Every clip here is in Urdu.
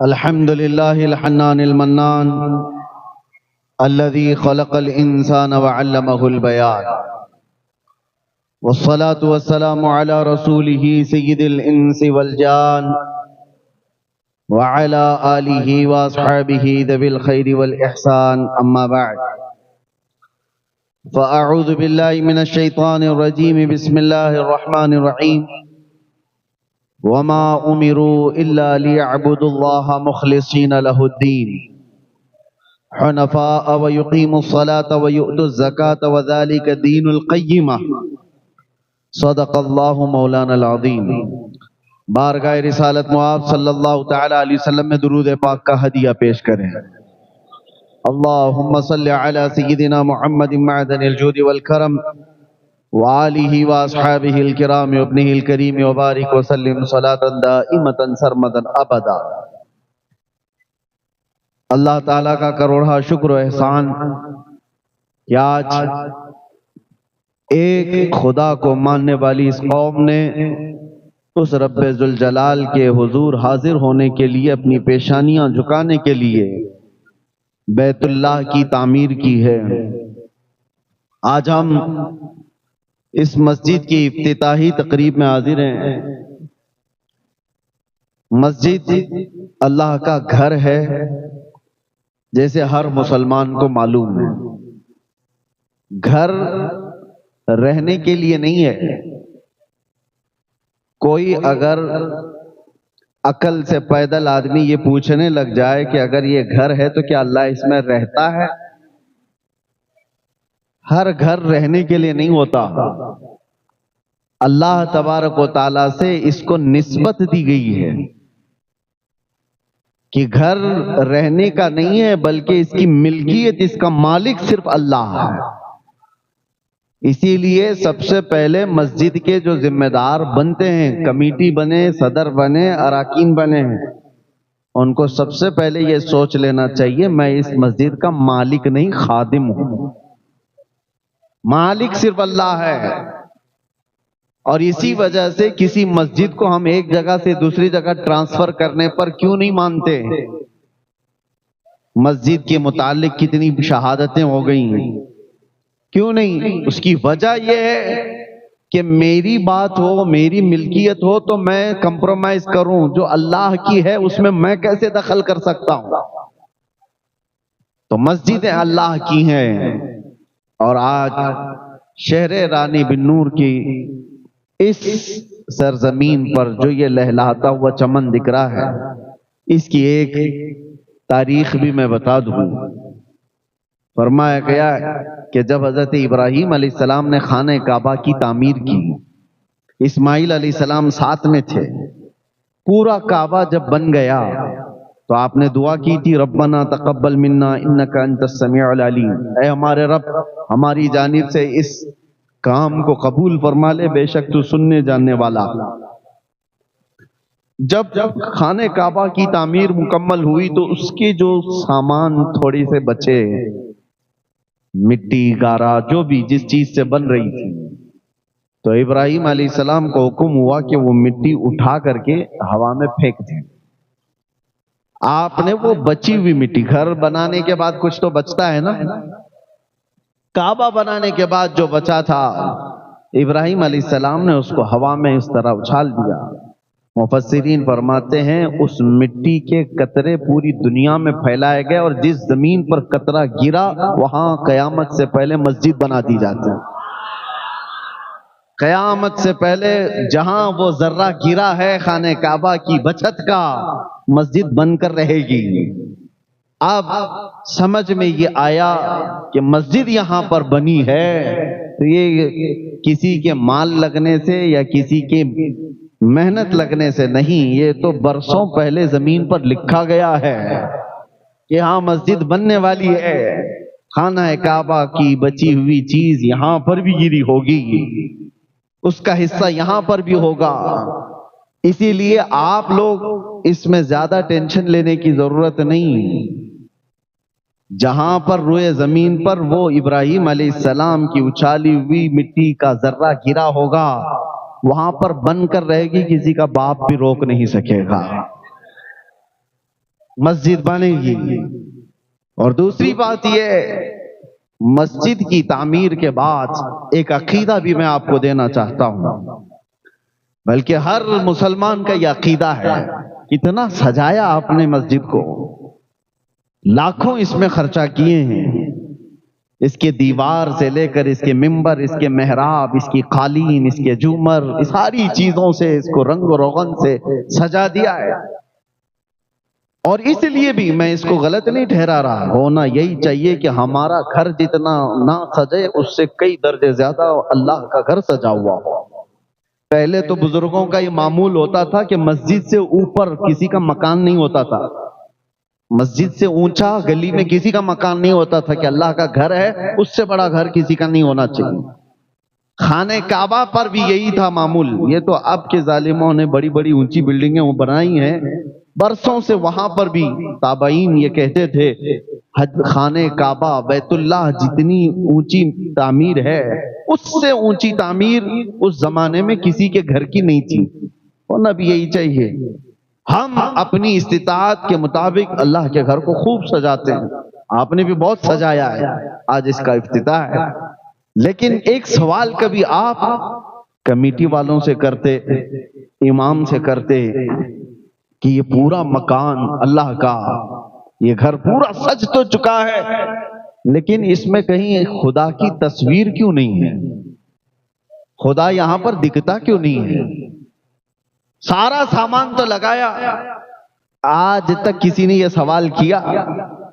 الحمد لله الحنان المنان الذي خلق الإنسان وعلمه البيان، والصلاة والسلام على رسوله سيد الإنس والجان وعلى آله وأصحابه ذوي الخير والإحسان. أما بعد، فأعوذ بالله من الشيطان الرجيم. بسم الله الرحمن الرحيم. وما أمروا إلا ليعبدوا الله مخلصين له الدين حنفاء ويقيموا الصلاة ويؤتوا الزكاة وذلك دين القيمة. صدق اللہ مولانا العظیم. بارگاہ رسالت معاذ صلی اللہ تعالی علیہ وسلم میں درود پاک کا ہدیہ پیش کریں. اللہم صلی علی سیدنا محمد معدن الجود والکرم وآلہ واصحابہ الکرام وابنہ الکریم وبارک وسلم صلاة دائمتا سرمدا ابدا. اللہ تعالیٰ کا کروڑا شکر و احسان کہ آج ایک خدا کو ماننے والی اس قوم نے اس رب ذوالجلال کے حضور حاضر ہونے کے لیے اپنی پیشانیاں جھکانے کے لیے بیت اللہ کی تعمیر کی ہے. آج ہم اس مسجد کی افتتاحی تقریب میں حاضر ہیں. مسجد اللہ کا گھر ہے جیسے ہر مسلمان کو معلوم ہے. گھر رہنے کے لیے نہیں ہے. کوئی اگر عقل سے پیدل آدمی یہ پوچھنے لگ جائے کہ اگر یہ گھر ہے تو کیا اللہ اس میں رہتا ہے؟ ہر گھر رہنے کے لیے نہیں ہوتا. اللہ تبارک و تعالیٰ سے اس کو نسبت دی گئی ہے کہ گھر رہنے کا نہیں ہے بلکہ اس کی ملکیت، اس کا مالک صرف اللہ ہے. اسی لیے سب سے پہلے مسجد کے جو ذمہ دار بنتے ہیں، کمیٹی بنے، صدر بنے، اراکین بنے، ان کو سب سے پہلے یہ سوچ لینا چاہیے میں اس مسجد کا مالک نہیں، خادم ہوں. مالک صرف اللہ ہے. اور اسی وجہ سے کسی مسجد کو ہم ایک جگہ سے دوسری جگہ ٹرانسفر کرنے پر کیوں نہیں مانتے؟ مسجد کے متعلق کتنی شہادتیں ہو گئی ہیں، کیوں نہیں؟ اس کی وجہ یہ ہے کہ میری بات ہو، میری ملکیت ہو تو میں کمپرومائز کروں. جو اللہ کی ہے اس میں کیسے دخل کر سکتا ہوں؟ تو مسجدیں اللہ کی ہیں. اور آج شہر رانی بن نور کی اس سرزمین پر جو یہ لہلاتا ہوا چمن دکھ رہا ہے، اس کی ایک تاریخ بھی میں بتا دوں. فرمایا گیا کہ جب حضرت ابراہیم علیہ السلام نے خانہ کعبہ کی تعمیر کی، اسماعیل علیہ السلام ساتھ میں تھے. پورا کعبہ جب بن گیا تو آپ نے دعا کی تھی، ربنا تقبل منا انک انت السمیع العلیم. اے ہمارے رب، ہماری جانب سے اس کام کو قبول فرما لے، بے شک تو سننے جاننے والا. جب خانہ کعبہ کی تعمیر مکمل ہوئی تو اس کے جو سامان تھوڑے سے بچے، مٹی، گارا، جو بھی جس چیز سے بن رہی تھی، تو ابراہیم علیہ السلام کو حکم ہوا کہ وہ مٹی اٹھا کر کے ہوا میں پھینک دیں. آپ نے وہ بچی ہوئی مٹی، گھر بنانے کے بعد کچھ تو بچتا ہے نا، کعبہ بنانے کے بعد جو بچا تھا ابراہیم علیہ السلام نے اس کو ہوا میں اس طرح اچھال دیا. مفسرین فرماتے ہیں اس مٹی کے قطرے پوری دنیا میں پھیلائے گئے اور جس زمین پر قطرہ گرا وہاں قیامت سے پہلے مسجد بنا دی جاتی ہے. قیامت سے پہلے جہاں وہ ذرہ گرا ہے خانہ کعبہ کی بچت کا، مسجد بن کر رہے گی. اب سمجھ میں یہ آیا کہ مسجد یہاں پر بنی ہے تو یہ کسی کے مال لگنے سے یا کسی کے محنت لگنے سے نہیں، یہ تو برسوں پہلے زمین پر لکھا گیا ہے کہ ہاں مسجد بننے والی ہے. خانہ کعبہ کی بچی ہوئی چیز یہاں پر بھی گری ہوگی، اس کا حصہ یہاں پر بھی ہوگا. اسی لیے آپ لوگ اس میں زیادہ ٹینشن لینے کی ضرورت نہیں. جہاں پر روئے زمین پر وہ ابراہیم علیہ السلام کی اچھالی ہوئی مٹی کا ذرہ گرا ہوگا، وہاں پر بن کر رہے گی، کسی کا باپ بھی روک نہیں سکے گا. مسجد بنے گی۔ اور دوسری بات یہ، مسجد کی تعمیر کے بعد ایک عقیدہ بھی میں آپ کو دینا چاہتا ہوں، بلکہ ہر مسلمان کا یہ عقیدہ ہے۔ کتنا سجایا آپ نے مسجد کو، لاکھوں اس میں خرچہ کیے ہیں، اس کے دیوار سے لے کر اس کے ممبر، اس کے محراب، اس کی قالین، اس کے جھومر، ساری چیزوں سے اس کو رنگ و روغن سے سجا دیا ہے۔ اور اس لیے بھی میں اس کو غلط نہیں ٹھہرا رہا، ہونا یہی چاہیے کہ ہمارا گھر جتنا نہ سجے اس سے کئی درجے زیادہ اللہ کا گھر سجا ہوا ہو۔ پہلے تو بزرگوں کا یہ معمول ہوتا تھا کہ مسجد سے اوپر کسی کا مکان نہیں ہوتا تھا، مسجد سے اونچا گلی میں کسی کا مکان نہیں ہوتا تھا کہ اللہ کا گھر ہے، اس سے بڑا گھر کسی کا نہیں ہونا چاہیے۔ خانہ کعبہ پر بھی یہی تھا معمول۔ یہ تو اب کے ظالموں نے بڑی بڑی اونچی بلڈنگیں وہ بنائی ہیں، برسوں سے وہاں پر بھی تابعین یہ کہتے تھے خانہ کعبہ بیت اللہ جتنی اونچی تعمیر ہے اس سے اونچی تعمیر اس زمانے میں کسی کے گھر کی نہیں تھی، ہونا بھی یہی چاہیے۔ ہم اپنی استطاعت کے مطابق اللہ کے گھر کو خوب سجاتے ہیں، آپ نے بھی بہت سجایا ہے، آج اس کا افتتاح ہے۔ لیکن ایک سوال کبھی آپ کمیٹی والوں سے کرتے، امام سے کرتے کہ یہ پورا مکان اللہ کا، یہ گھر پورا سج تو چکا ہے، لیکن اس میں کہیں خدا کی تصویر کیوں نہیں ہے؟ خدا یہاں پر دکھتا کیوں نہیں ہے؟ سارا سامان تو لگایا، آج تک کسی نے یہ سوال کیا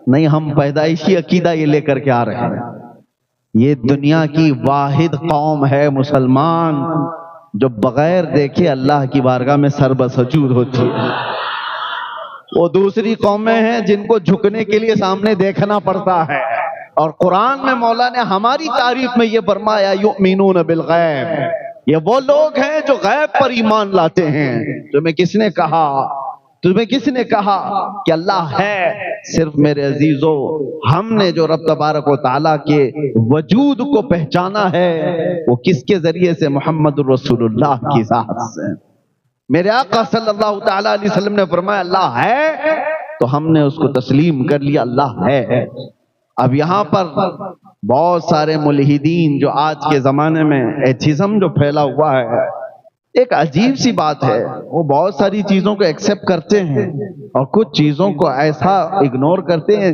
نہیں؟ ہم پیدائشی عقیدہ یہ لے کر کے آ رہے ہیں۔ یہ دنیا کی واحد قوم ہے مسلمان جو بغیر دیکھے اللہ کی بارگاہ میں سر بسجود ہوتی ہے۔ وہ دوسری قومیں ہیں جن کو جھکنے کے لیے سامنے دیکھنا پڑتا ہے، اور قرآن میں مولا نے ہماری تعریف میں یہ فرمایا یؤمنون بالغیب، یہ وہ لوگ ہیں جو غیب پر ایمان لاتے ہیں۔ تمہیں کس نے کہا کہ اللہ ہے؟ صرف میرے عزیزو، ہم نے جو رب تبارک و تعالیٰ کے وجود کو پہچانا ہے وہ کس کے ذریعے سے؟ محمد الرسول اللہ کی ذات سے۔ میرے آقا صلی اللہ تعالیٰ علیہ وسلم نے فرمایا اللہ ہے، تو ہم نے اس کو تسلیم کر لیا، اللہ ہے۔ اب یہاں پر بہت سارے ملحدین جو آج کے زمانے میں ایتھیزم جو پھیلا ہوا ہے، ایک عجیب سی بات ہے، وہ بہت ساری چیزوں کو ایکسپٹ کرتے ہیں اور کچھ چیزوں کو ایسا اگنور کرتے ہیں،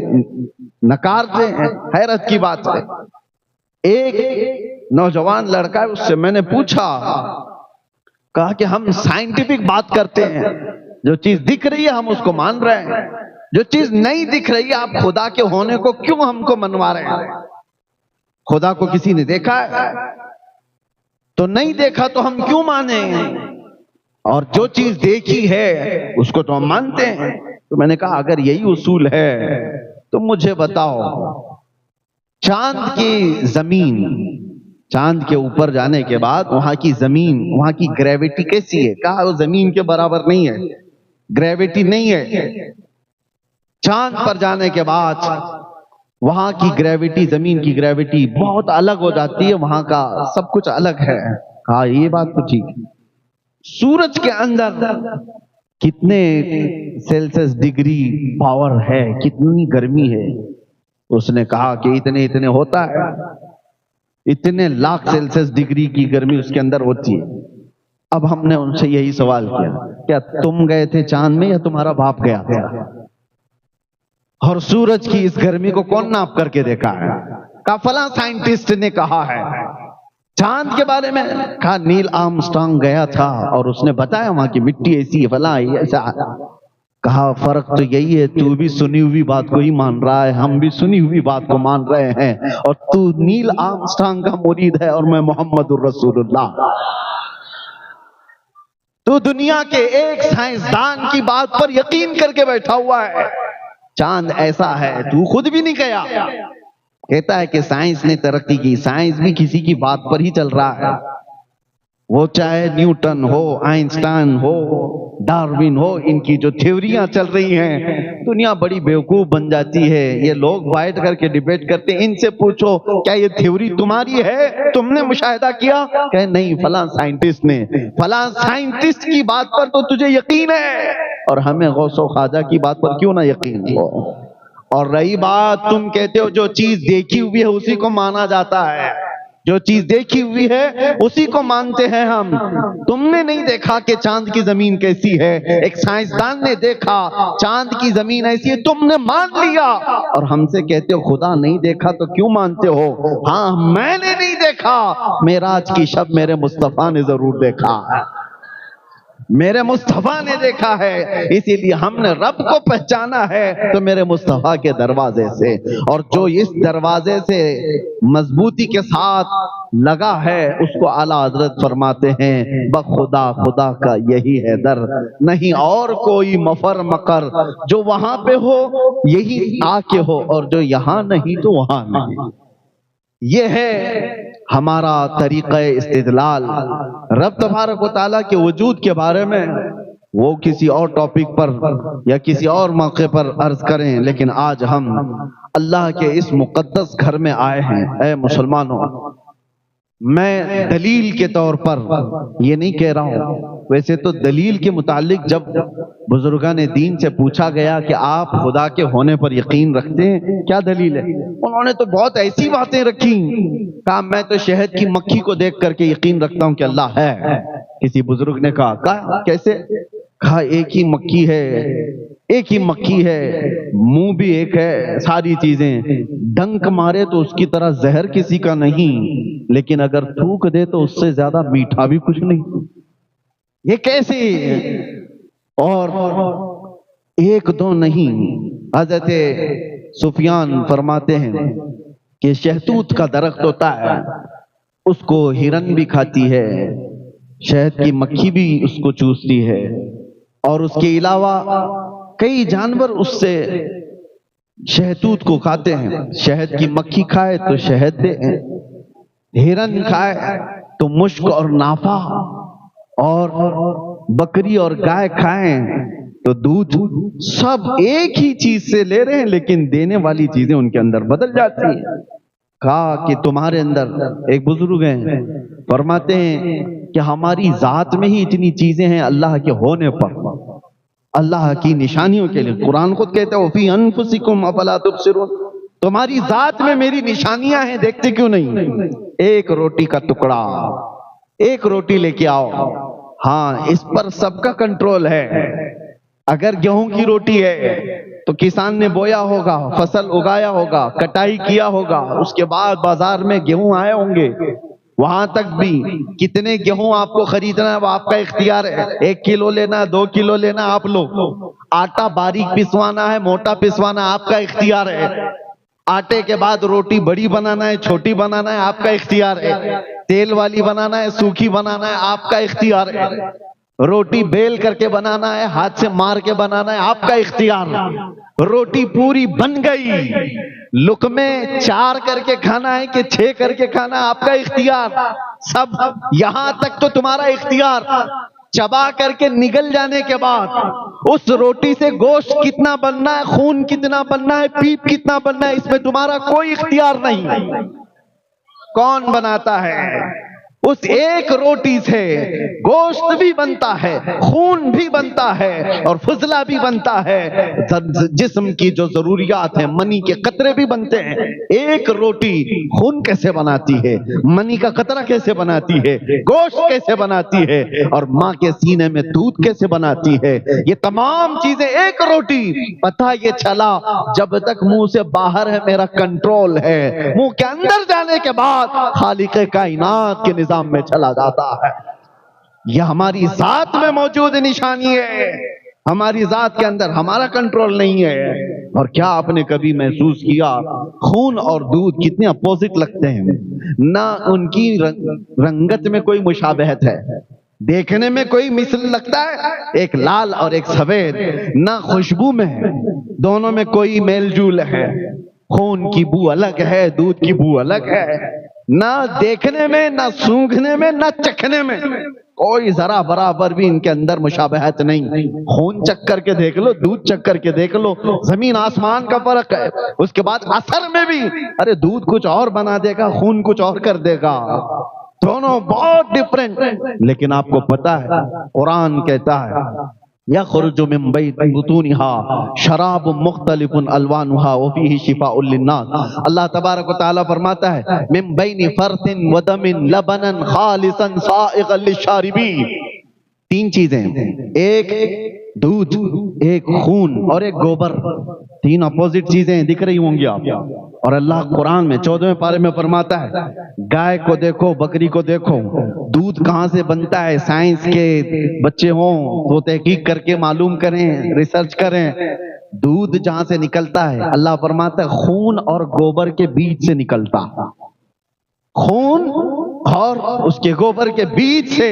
نکارتے ہیں۔ حیرت کی بات ہے، ایک نوجوان لڑکا ہے، اس سے میں نے پوچھا، کہا کہ ہم سائنٹیفک بات کرتے ہیں، جو چیز دکھ رہی ہے ہم اس کو مان رہے ہیں، جو چیز نہیں دکھ رہی ہے آپ خدا کے ہونے کو کیوں ہم کو منوا رہے ہیں؟ خدا کو کسی نے دیکھا ہے تو نہیں دیکھا تو ہم کیوں مانیں؟ اور جو چیز دیکھی ہے اس کو تو ہم مانتے ہیں۔ تو میں نے کہا اگر یہی اصول ہے تو مجھے بتاؤ، چاند کی زمین، چاند کے اوپر جانے کے بعد وہاں کی زمین، وہاں کی گریویٹی کیسی ہے؟ کہا وہ زمین کے برابر نہیں ہے، گریویٹی نہیں ہے۔ چاند پر جانے کے بعد وہاں کی گریویٹی، زمین کی گریویٹی بہت الگ ہو جاتی ہے، وہاں کا سب کچھ الگ ہے۔ کہا یہ بات تو ٹھیک ہے۔ سورج کے اندر کتنے سیلسیس ڈگری پاور ہے، کتنی گرمی ہے؟ اس نے کہا کہ اتنے ہوتا ہے، اتنے لاکھ سیلسیس ڈگری کی گرمی اس کے اندر ہوتی ہے۔ اب ہم نے ان سے یہی سوال کیا، کیا تم گئے تھے چاند میں یا تمہارا باپ گیا تھا؟ اور سورج کی اس گرمی کو کون ناپ کر کے دیکھا ہے؟ کہا فلاں سائنٹسٹ نے کہا ہے۔ چاند کے بارے میں کہا نیل آرمسٹرانگ گیا تھا اور اس نے بتایا وہاں کی مٹی ایسی فلاں ایسا۔ کہا فرق تو یہی ہے، تو بھی سنی ہوئی بات کو ہی مان رہا ہے، ہم بھی سنی ہوئی بات کو مان رہے ہیں، اور تو نیل آرمسٹرانگ کا مرید ہے اور میں محمد الرسول اللہ۔ تو دنیا کے ایک سائنسدان کی بات پر یقین کر کے بیٹھا ہوا ہے، چاند ایسا ہے، تو خود بھی نہیں گیا۔ کہتا ہے کہ سائنس نے ترقی کی، سائنس بھی کسی کی بات پر ہی چل رہا ہے۔ وہ چاہے نیوٹن ہو، آئنسٹائن ہو، ڈارون ہو، ان کی جو تھیوریاں چل رہی ہیں، دنیا بڑی بیوقوف بن جاتی ہے۔ یہ لوگ بیٹھ کر کے ڈیبیٹ کرتے ہیں، ان سے پوچھو کیا یہ تھیوری تمہاری ہے؟ تم نے مشاہدہ کیا؟ کہ نہیں، فلاں سائنٹسٹ نے، فلاں سائنٹسٹ کی بات پر تو تجھے یقین ہے، اور ہمیں غوث و خواجہ کی بات پر کیوں نہ یقین ہو؟ اور رہی بات، تم کہتے ہو جو چیز دیکھی ہوئی ہے اسی کو مانا جاتا ہے، جو چیز دیکھی ہوئی ہے اسی کو مانتے ہیں ہم۔ تم نے نہیں دیکھا کہ چاند کی زمین کیسی ہے، ایک سائنسدان نے دیکھا چاند کی زمین ایسی ہے، تم نے مان لیا، اور ہم سے کہتے ہو خدا نہیں دیکھا تو کیوں مانتے ہو؟ ہاں، میں نے نہیں دیکھا، معراج کی شب میرے مصطفیٰ نے ضرور دیکھا، میرے مصطفیٰ نے دیکھا ہے، اسی لیے ہم نے رب کو پہچانا ہے تو میرے مصطفیٰ کے دروازے سے، اور جو اس دروازے سے مضبوطی کے ساتھ لگا ہے اس کو اعلیٰ حضرت فرماتے ہیں بخدا خدا کا یہی ہے در، نہیں اور کوئی مفر مکر، جو وہاں پہ ہو یہی آ کے ہو، اور جو یہاں نہیں تو وہاں نہیں۔ یہ ہے ہمارا طریقہ استدلال۔ رب تبارک و تعالیٰ کے وجود کے بارے میں وہ کسی اور ٹاپک پر یا کسی اور موقع پر عرض کریں، لیکن آج ہم اللہ کے اس مقدس گھر میں آئے ہیں۔ اے مسلمانوں، میں دلیل کے طور پر یہ نہیں کہہ رہا ہوں، ویسے تو دلیل کے متعلق جب بزرگان دین سے پوچھا گیا کہ آپ خدا کے ہونے پر یقین رکھتے ہیں، کیا دلیل ہے؟ انہوں نے تو بہت ایسی باتیں رکھی، کہا میں تو شہد کی مکھی کو دیکھ کر کے یقین رکھتا ہوں کہ اللہ ہے۔ کسی بزرگ نے کہا کیسے؟ کہا ایک ہی مکھی ہے، ایک ہی مکھی ہے، منہ بھی ایک ہے، ساری چیزیں، ڈنک مارے تو اس کی طرح زہر کسی کا نہیں، لیکن اگر تھوک دے تو اس سے زیادہ میٹھا بھی کچھ نہیں۔ یہ کیسے؟ اور ایک دو نہیں، حضرت سفیان فرماتے ہیں کہ شہتوت کا درخت ہوتا ہے، اس کو ہرن بھی کھاتی ہے، شہد کی مکھی بھی اس کو چوستی ہے، اور اس کے علاوہ کئی جانور اس سے شہتوت کو کھاتے ہیں۔ شہد کی مکھی کھائے تو شہد دے، ہرن کھائے تو مشک اور نافع، اور بکری اور گائے کھائیں تو دودھ، سب ایک ہی چیز سے لے رہے ہیں لیکن دینے والی چیزیں ان کے اندر بدل جاتی ہیں۔ کہا کہ تمہارے اندر، ایک بزرگ ہیں فرماتے ہیں کہ ہماری ذات میں ہی اتنی چیزیں ہیں اللہ کے ہونے پر، اللہ کی نشانیوں کے لیے۔ قرآن خود کہتا ہے وَفِي أَنفُسِكُمْ أَفَلَا تُبْصِرُونَ، تمہاری ذات میں میری نشانیاں ہیں، دیکھتے کیوں نہیں؟ ایک روٹی کا ٹکڑا، ایک روٹی لے کے آؤ، ہاں اس پر سب کا کنٹرول ہے۔ اگر گیہوں کی روٹی ہے تو کسان نے بویا ہوگا، فصل اگایا ہوگا، کٹائی کیا ہوگا، اس کے بعد بازار میں گیہوں آئے ہوں گے، وہاں تک بھی کتنے گیہوں آپ کو خریدنا ہے وہ آپ کا اختیار ہے، 1 کلو لینا ہے، 2 کلو لینا ہے آپ لوگ، آٹا باریک پسوانا ہے، موٹا پسوانا آپ کا اختیار ہے، آٹے کے بعد روٹی بڑی بنانا ہے، چھوٹی بنانا ہے آپ کا اختیار ہے، تیل والی بنانا ہے، سوکھی بنانا ہے آپ کا اختیار ہے، روٹی بیل کر کے بنانا ہے، ہاتھ سے مار کے بنانا ہے آپ کا اختیار، روٹی پوری بن گئی، لقمے 4 کر کے کھانا ہے کہ 6 کر کے کھانا ہے آپ کا اختیار، سب یہاں تک تو تمہارا اختیار۔ چبا کر کے نگل جانے کے بعد اس روٹی سے گوشت کتنا بننا ہے، خون کتنا بننا ہے، پیپ کتنا بننا ہے، اس میں تمہارا کوئی اختیار نہیں۔ کون بناتا ہے؟ اس ایک روٹی سے گوشت بھی بنتا ہے، خون بھی بنتا ہے، اور فضلہ بھی بنتا ہے، جسم کی جو ضروریات ہیں، منی کے قطرے بھی بنتے ہیں۔ ایک روٹی خون کیسے بناتی ہے، منی کا قطرہ کیسے بناتی ہے، گوشت کیسے بناتی ہے، اور ماں کے سینے میں دودھ کیسے بناتی ہے، یہ تمام چیزیں ایک روٹی۔ پتہ یہ چلا جب تک منہ سے باہر ہے میرا کنٹرول ہے، منہ کے اندر جانے کے بعد خالق کائنات کے نظام میں چلا جاتا ہے۔ یہ ہماری ذات میں موجود نشانی ہے، ہماری ذات کے اندر ہمارا کنٹرول نہیں ہے۔ اور کیا آپ نے کبھی محسوس کیا خون اور دودھ کتنے اپوزٹ لگتے ہیں، نہ ان کی رنگت میں کوئی مشابہت ہے، دیکھنے میں کوئی مثل لگتا ہے، ایک لال اور ایک سفید، نہ خوشبو میں ہے، دونوں میں کوئی میل جول ہے، خون کی بو الگ ہے، دودھ کی بو الگ ہے، نہ دیکھنے میں، نہ سونگھنے میں، نہ چکھنے میں کوئی ذرا برابر بھی ان کے اندر مشابہت نہیں۔ خون چک کر کے دیکھ لو، دودھ چک کر کے دیکھ لو، زمین آسمان کا فرق ہے۔ اس کے بعد اثر میں بھی، ارے دودھ کچھ اور بنا دے گا، خون کچھ اور کر دے گا، دونوں بہت ڈیفرنٹ۔ لیکن آپ کو پتا ہے قرآن کہتا ہے یخرج من بطونها شراب مختلف الوانها وفیہ شفاء للناس۔ اللہ تبارک و تعالیٰ فرماتا ہے من بین فرث ودم لبنا خالصا سائغا للشاربین۔ تین چیزیں، ایک دودھ، ایک خون اور ایک گوبر، تین اپوزٹ چیزیں دکھ رہی ہوں گی آپ۔ اور اللہ قرآن میں 14ویں پارے میں فرماتا ہے گائے کو دیکھو، بکری کو دیکھو، دودھ کہاں سے بنتا ہے، سائنس کے بچے ہوں تو تحقیق کر کے معلوم کریں، ریسرچ کریں۔ دودھ جہاں سے نکلتا ہے اللہ فرماتا ہے خون اور گوبر کے بیچ سے نکلتا، خون اور اس کے گوبر کے بیچ سے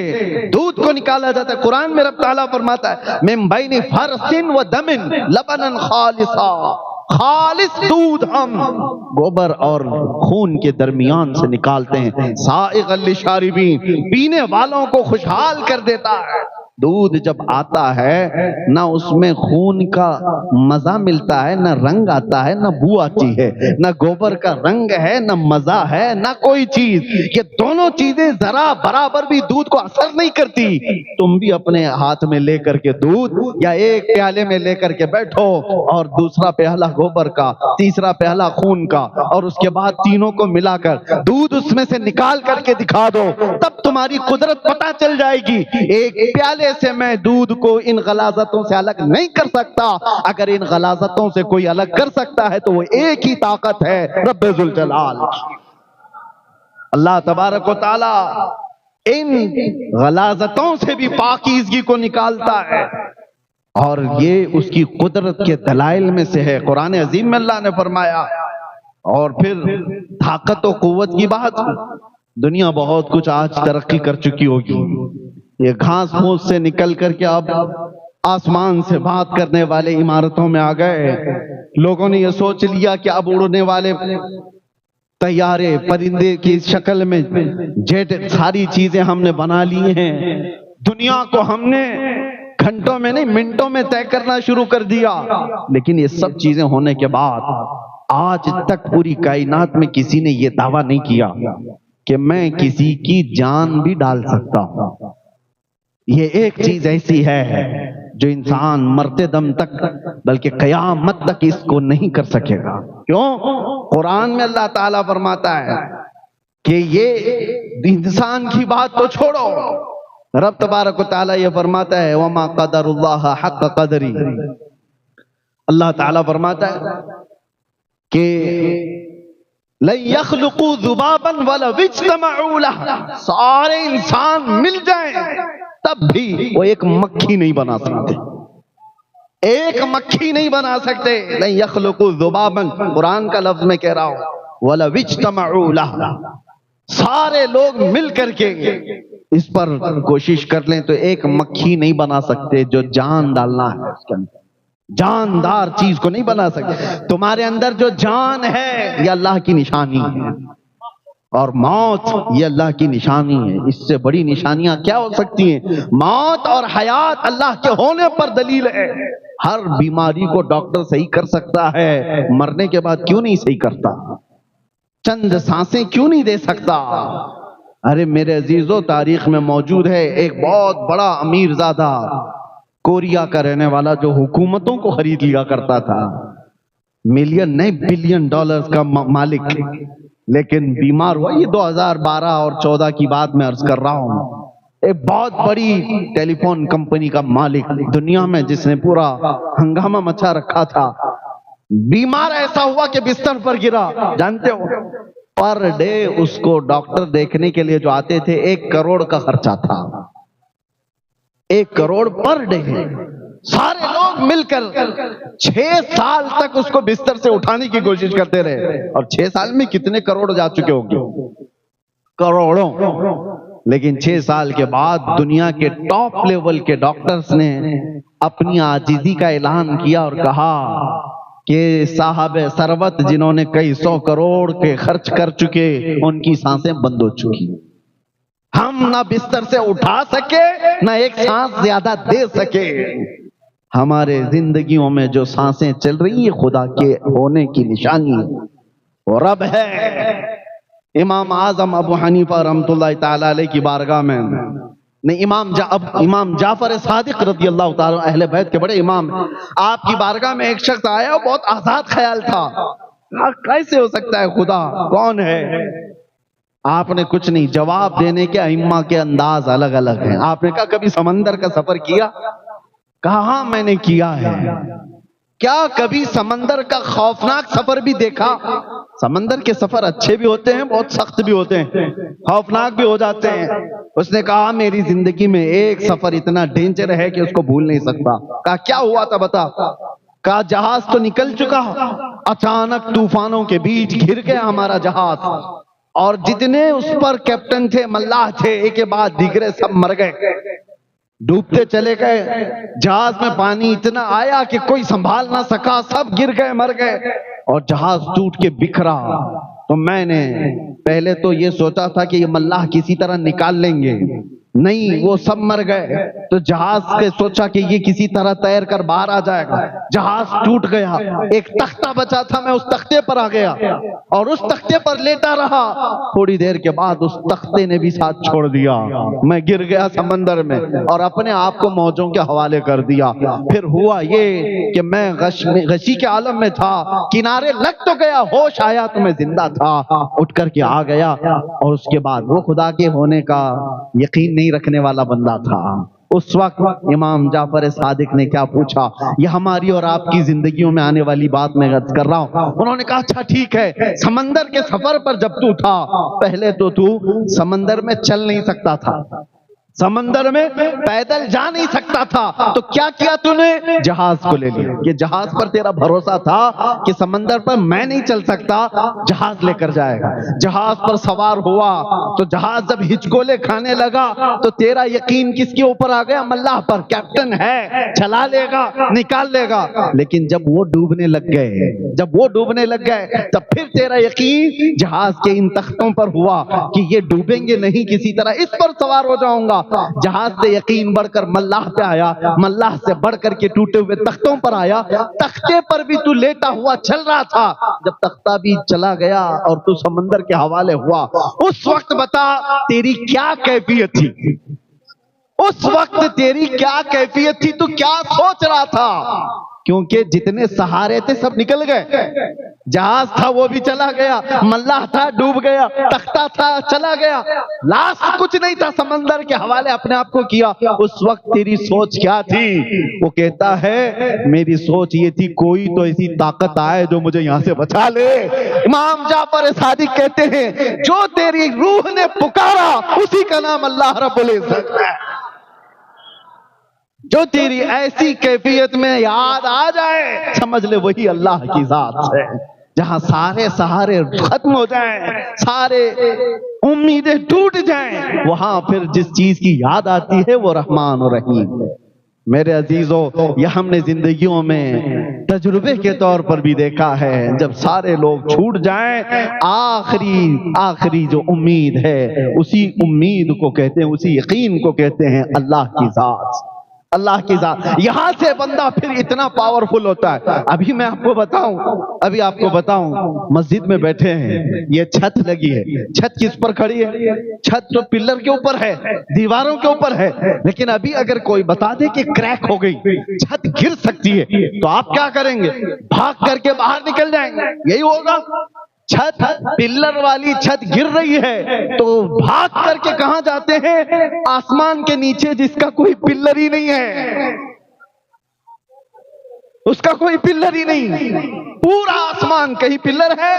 دودھ کو نکالا جاتا ہے۔ قرآن میں رب تعالیٰ فرماتا ہے من بین فرث و دم لبنا خالصا، خالص دودھ ہم گوبر اور خون کے درمیان سے نکالتے ہیں، سائغا للشاربین، پینے والوں کو خوشحال کر دیتا ہے۔ دودھ جب آتا ہے نہ اس میں خون کا مزہ ملتا ہے، نہ رنگ آتا ہے، نہ بو آتی ہے، نہ گوبر کا رنگ ہے، نہ مزہ ہے، نہ کوئی چیز۔ یہ دونوں چیزیں ذرا برابر بھی دودھ کو اثر نہیں کرتی۔ تم بھی اپنے ہاتھ میں لے کر کے دودھ یا ایک پیالے میں لے کر کے بیٹھو اور دوسرا پیالہ گوبر کا، تیسرا پیالہ خون کا، اور اس کے بعد تینوں کو ملا کر دودھ اس میں سے نکال کر کے دکھا دو، تب تمہاری قدرت پتہ چل جائے گی۔ ایک پیالے سے میں دودھ کو ان غلاظتوں سے الگ نہیں کر سکتا، اگر ان غلاظتوں سے کوئی الگ کر سکتا ہے تو وہ ایک ہی طاقت ہے، رب ذوالجلال۔ اللہ تبارک و تعالی ان غلاظتوں سے بھی پاکیزگی کو نکالتا ہے، اور یہ اس کی قدرت کے دلائل میں سے ہے۔ قرآن عظیم میں اللہ نے فرمایا، اور پھر طاقت و قوت کی بات، دنیا بہت کچھ آج ترقی کر چکی ہوگی، یہ گھاس پھوس سے نکل کر کے اب آسمان سے بات کرنے والے عمارتوں میں آ گئے۔ لوگوں نے یہ سوچ لیا کہ اب اڑنے والے طیارے، پرندے کی شکل میں جیٹ، ساری چیزیں ہم نے بنا لی ہیں۔ دنیا کو ہم نے گھنٹوں میں نہیں منٹوں میں طے کرنا شروع کر دیا۔ لیکن یہ سب چیزیں ہونے کے بعد آج تک پوری کائنات میں کسی نے یہ دعویٰ نہیں کیا کہ میں کسی کی جان بھی ڈال سکتا ہوں۔ یہ ایک چیز ایسی ہے جو انسان مرتے دم تک بلکہ قیامت تک اس کو نہیں کر سکے گا۔ کیوں؟ قرآن میں اللہ تعالیٰ فرماتا ہے کہ یہ انسان کی بات تو چھوڑو، رب تبارک و تعالیٰ یہ فرماتا ہے وما قدر اللہ حق قدری۔ اللہ تعالیٰ فرماتا ہے کہ لَن يَخْلُقُوا ذُبَابًا وَلَوِ اجْتَمَعُوا لَهُ، سارے انسان مل جائیں تب بھی وہ ایک مکھی نہیں بنا سکتے، ایک مکھی نہیں بنا سکتے۔ لَن يَخْلُقُوا ذُبَابًا، قرآن کا لفظ میں کہہ رہا ہوں، وَلَوِ اجْتَمَعُوا لَهُ، سارے لوگ مل کر کے اس پر کوشش کر لیں تو ایک مکھی نہیں بنا سکتے جو جان ڈالنا ہے اس کے اندر، جاندار چیز کو نہیں بنا سکتے۔ تمہارے اندر جو جان ہے یہ اللہ کی نشانی ہے، اور موت یہ اللہ کی نشانی ہے۔ اس سے بڑی نشانیاں کیا ہو سکتی ہیں؟ موت اور حیات اللہ کے ہونے پر دلیل ہے۔ ہر بیماری کو ڈاکٹر صحیح کر سکتا ہے، مرنے کے بعد کیوں نہیں صحیح کرتا؟ چند سانسیں کیوں نہیں دے سکتا؟ ارے میرے عزیزو، تاریخ میں موجود ہے ایک بہت بڑا امیر زادہ، کوریا کا رہنے والا، جو حکومتوں کو خرید لیا کرتا تھا، ملین نہیں بلین ڈالرز کا مالک، لیکن بیمار ہوا۔ یہ 2012 اور 14 کی بات میں عرض کر رہا ہوں۔ ایک بہت بڑی ٹیلی فون کمپنی کا مالک دنیا میں، جس نے پورا ہنگامہ مچا رکھا تھا، بیمار ایسا ہوا کہ بستر پر گرا۔ جانتے ہو پر ڈے اس کو ڈاکٹر دیکھنے کے لیے جو آتے تھے 1 کروڑ کا خرچہ تھا، 1 کروڑ پر ڈے۔ سارے لوگ مل کر 6 سال تک اس کو بستر سے اٹھانے کی کوشش کرتے رہے، اور 6 سال میں کتنے کروڑ جا چکے ہوں گے؟ کروڑوں۔ لیکن 6 سال کے بعد دنیا کے ٹاپ لیول کے ڈاکٹرز نے اپنی عاجزی کا اعلان کیا اور کہا کہ صاحب ثروت جنہوں نے کئی 100 کروڑ کے خرچ کر چکے ان کی سانسیں بند ہو چکی، ہم نہ بستر سے اٹھا سکے نہ ایک سانس زیادہ دے سکے۔ ہمارے زندگیوں میں جو سانسیں چل رہی ہیں خدا کے ہونے کی نشانی ہے، وہ رب ہے۔ امام اعظم ابو حنیفہ رحمۃ اللہ تعالی علیہ کی بارگاہ میں امام جعفر صادق رضی اللہ تعالیٰ اہل بیت کے بڑے امام، آپ کی بارگاہ میں ایک شخص آیا، بہت آزاد خیال تھا، کیسے ہو سکتا ہے خدا، کون ہے؟ آپ نے کچھ نہیں، جواب دینے کے ائمہ کے انداز الگ الگ ہیں۔ آپ نے کہا کبھی سمندر کا سفر کیا؟ کہا ہاں میں نے کیا ہے۔ کیا کبھی سمندر کا خوفناک سفر بھی دیکھا؟ سمندر کے سفر اچھے بھی ہوتے ہیں، بہت سخت بھی ہوتے ہیں، خوفناک بھی ہو جاتے ہیں۔ اس نے کہا میری زندگی میں ایک سفر اتنا ڈینجر ہے کہ اس کو بھول نہیں سکتا۔ کہا کیا ہوا تھا بتا؟ کہا جہاز تو نکل چکا، اچانک طوفانوں کے بیچ گر گیا ہمارا جہاز، اور جتنے اس پر کیپٹن تھے، ملاح تھے، ایک کے بعد دیگرے سب مر گئے، ڈوبتے چلے گئے۔ جہاز میں پانی اتنا آیا کہ کوئی سنبھال نہ سکا، سب گر گئے، مر گئے، اور جہاز ٹوٹ کے بکھرا۔ تو میں نے پہلے تو یہ سوچا تھا کہ یہ ملاح کسی طرح نکال لیں گے، نہیں، وہ سب مر گئے۔ تو جہاز کے سوچا کہ یہ کسی طرح تیر کر باہر آ جائے گا، جہاز ٹوٹ گیا، ایک تختہ بچا تھا، میں اس تختے پر آ گیا اور اس تختے پر لیٹا رہا۔ تھوڑی دیر کے بعد اس تختے نے بھی ساتھ چھوڑ دیا، میں گر گیا سمندر میں اور اپنے آپ کو موجوں کے حوالے کر دیا۔ پھر ہوا یہ کہ میں غشی کے عالم میں تھا، کنارے لگ تو گیا، ہوش آیا تو میں زندہ تھا، اٹھ کر کے آ گیا۔ اور اس کے بعد وہ خدا کے ہونے کا یقین نہیں رکھنے والا بندہ تھا۔ اس وقت امام جعفر صادق نے کیا پوچھا، یہ ہماری اور آپ کی زندگیوں میں آنے والی بات میں عرض کر رہا ہوں۔ انہوں نے کہا اچھا ٹھیک ہے، سمندر کے سفر پر جب تو تھا، پہلے تو سمندر میں چل نہیں سکتا تھا، سمندر میں پیدل جا نہیں سکتا تھا، تو کیا کیا تو نے؟ جہاز کو لے لیا، کہ جہاز پر تیرا بھروسہ تھا کہ سمندر پر میں نہیں چل سکتا، جہاز لے کر جائے گا۔ جہاز پر سوار ہوا تو جہاز جب ہچکولے کھانے لگا تو تیرا یقین کس کے اوپر آ گیا؟ ملاح پر، کیپٹن ہے، چلا لے گا، نکال لے گا۔ لیکن جب وہ ڈوبنے لگ گئے، تب پھر تیرا یقین جہاز کے ان تختوں پر ہوا کہ یہ ڈوبیں گے نہیں، کسی طرح اس پر سوار ہو جاؤں گا۔ جہاز سے یقین بڑھ کر ملاح پہ آیا، ملاح سے بڑھ کر کے ٹوٹے ہوئے تختوں پر آیا، تختے پر بھی تو لیٹا ہوا چل رہا تھا، جب تختہ بھی چلا گیا اور تو سمندر کے حوالے ہوا، اس وقت بتا تیری کیا کیفیت تھی؟ اس وقت تیری کیا کیفیت تھی؟ تو کیا سوچ رہا تھا؟ کیونکہ جتنے سہارے تھے سب نکل گئے، جہاز تھا وہ بھی چلا گیا، ملاح تھا ڈوب گیا، تختہ تھا چلا گیا، لاسٹ کچھ نہیں تھا، سمندر کے حوالے اپنے آپ کو کیا۔ اس وقت تیری سوچ کیا تھی؟ وہ کہتا ہے میری سوچ یہ تھی کوئی تو ایسی طاقت آئے جو مجھے یہاں سے بچا لے۔ امام جعفر صادق کہتے ہیں جو تیری روح نے پکارا اسی کا نام اللہ رب العزت ہے۔ جو تیری ایسی کیفیت میں یاد آ جائے سمجھ لے وہی اللہ کی ذات ہے۔ جہاں سارے سہارے ختم ہو جائیں، سارے امیدیں ٹوٹ جائیں، وہاں پھر جس چیز کی یاد آتی ہے وہ رحمان و رحیم ہے۔ میرے عزیزو، یہ ہم نے زندگیوں میں تجربے کے طور پر بھی دیکھا ہے، جب سارے لوگ چھوٹ جائیں، آخری جو امید ہے اسی امید کو کہتے ہیں، اسی یقین کو کہتے ہیں اللہ کی ذات۔ اللہ کی ذات، یہاں سے بندہ پھر اتنا پاورفل ہوتا ہے۔ ابھی میں آپ کو بتاؤں مسجد میں بیٹھے ہیں، یہ چھت لگی ہے، چھت کس پر کھڑی ہے؟ چھت تو پلر کے اوپر ہے، دیواروں کے اوپر ہے، لیکن ابھی اگر کوئی بتا دے کہ کریک ہو گئی، چھت گر سکتی ہے، تو آپ کیا کریں گے؟ بھاگ کر کے باہر نکل جائیں گے، یہی ہوگا۔ چھت، پلر والی چھت گر رہی ہے تو بھاگ کر کے کہاں جاتے ہیں؟ آسمان کے نیچے جس کا کوئی پلر ہی نہیں ہے، اس کا کوئی پلر ہی نہیں، پورا آسمان، کہیں پلر ہے؟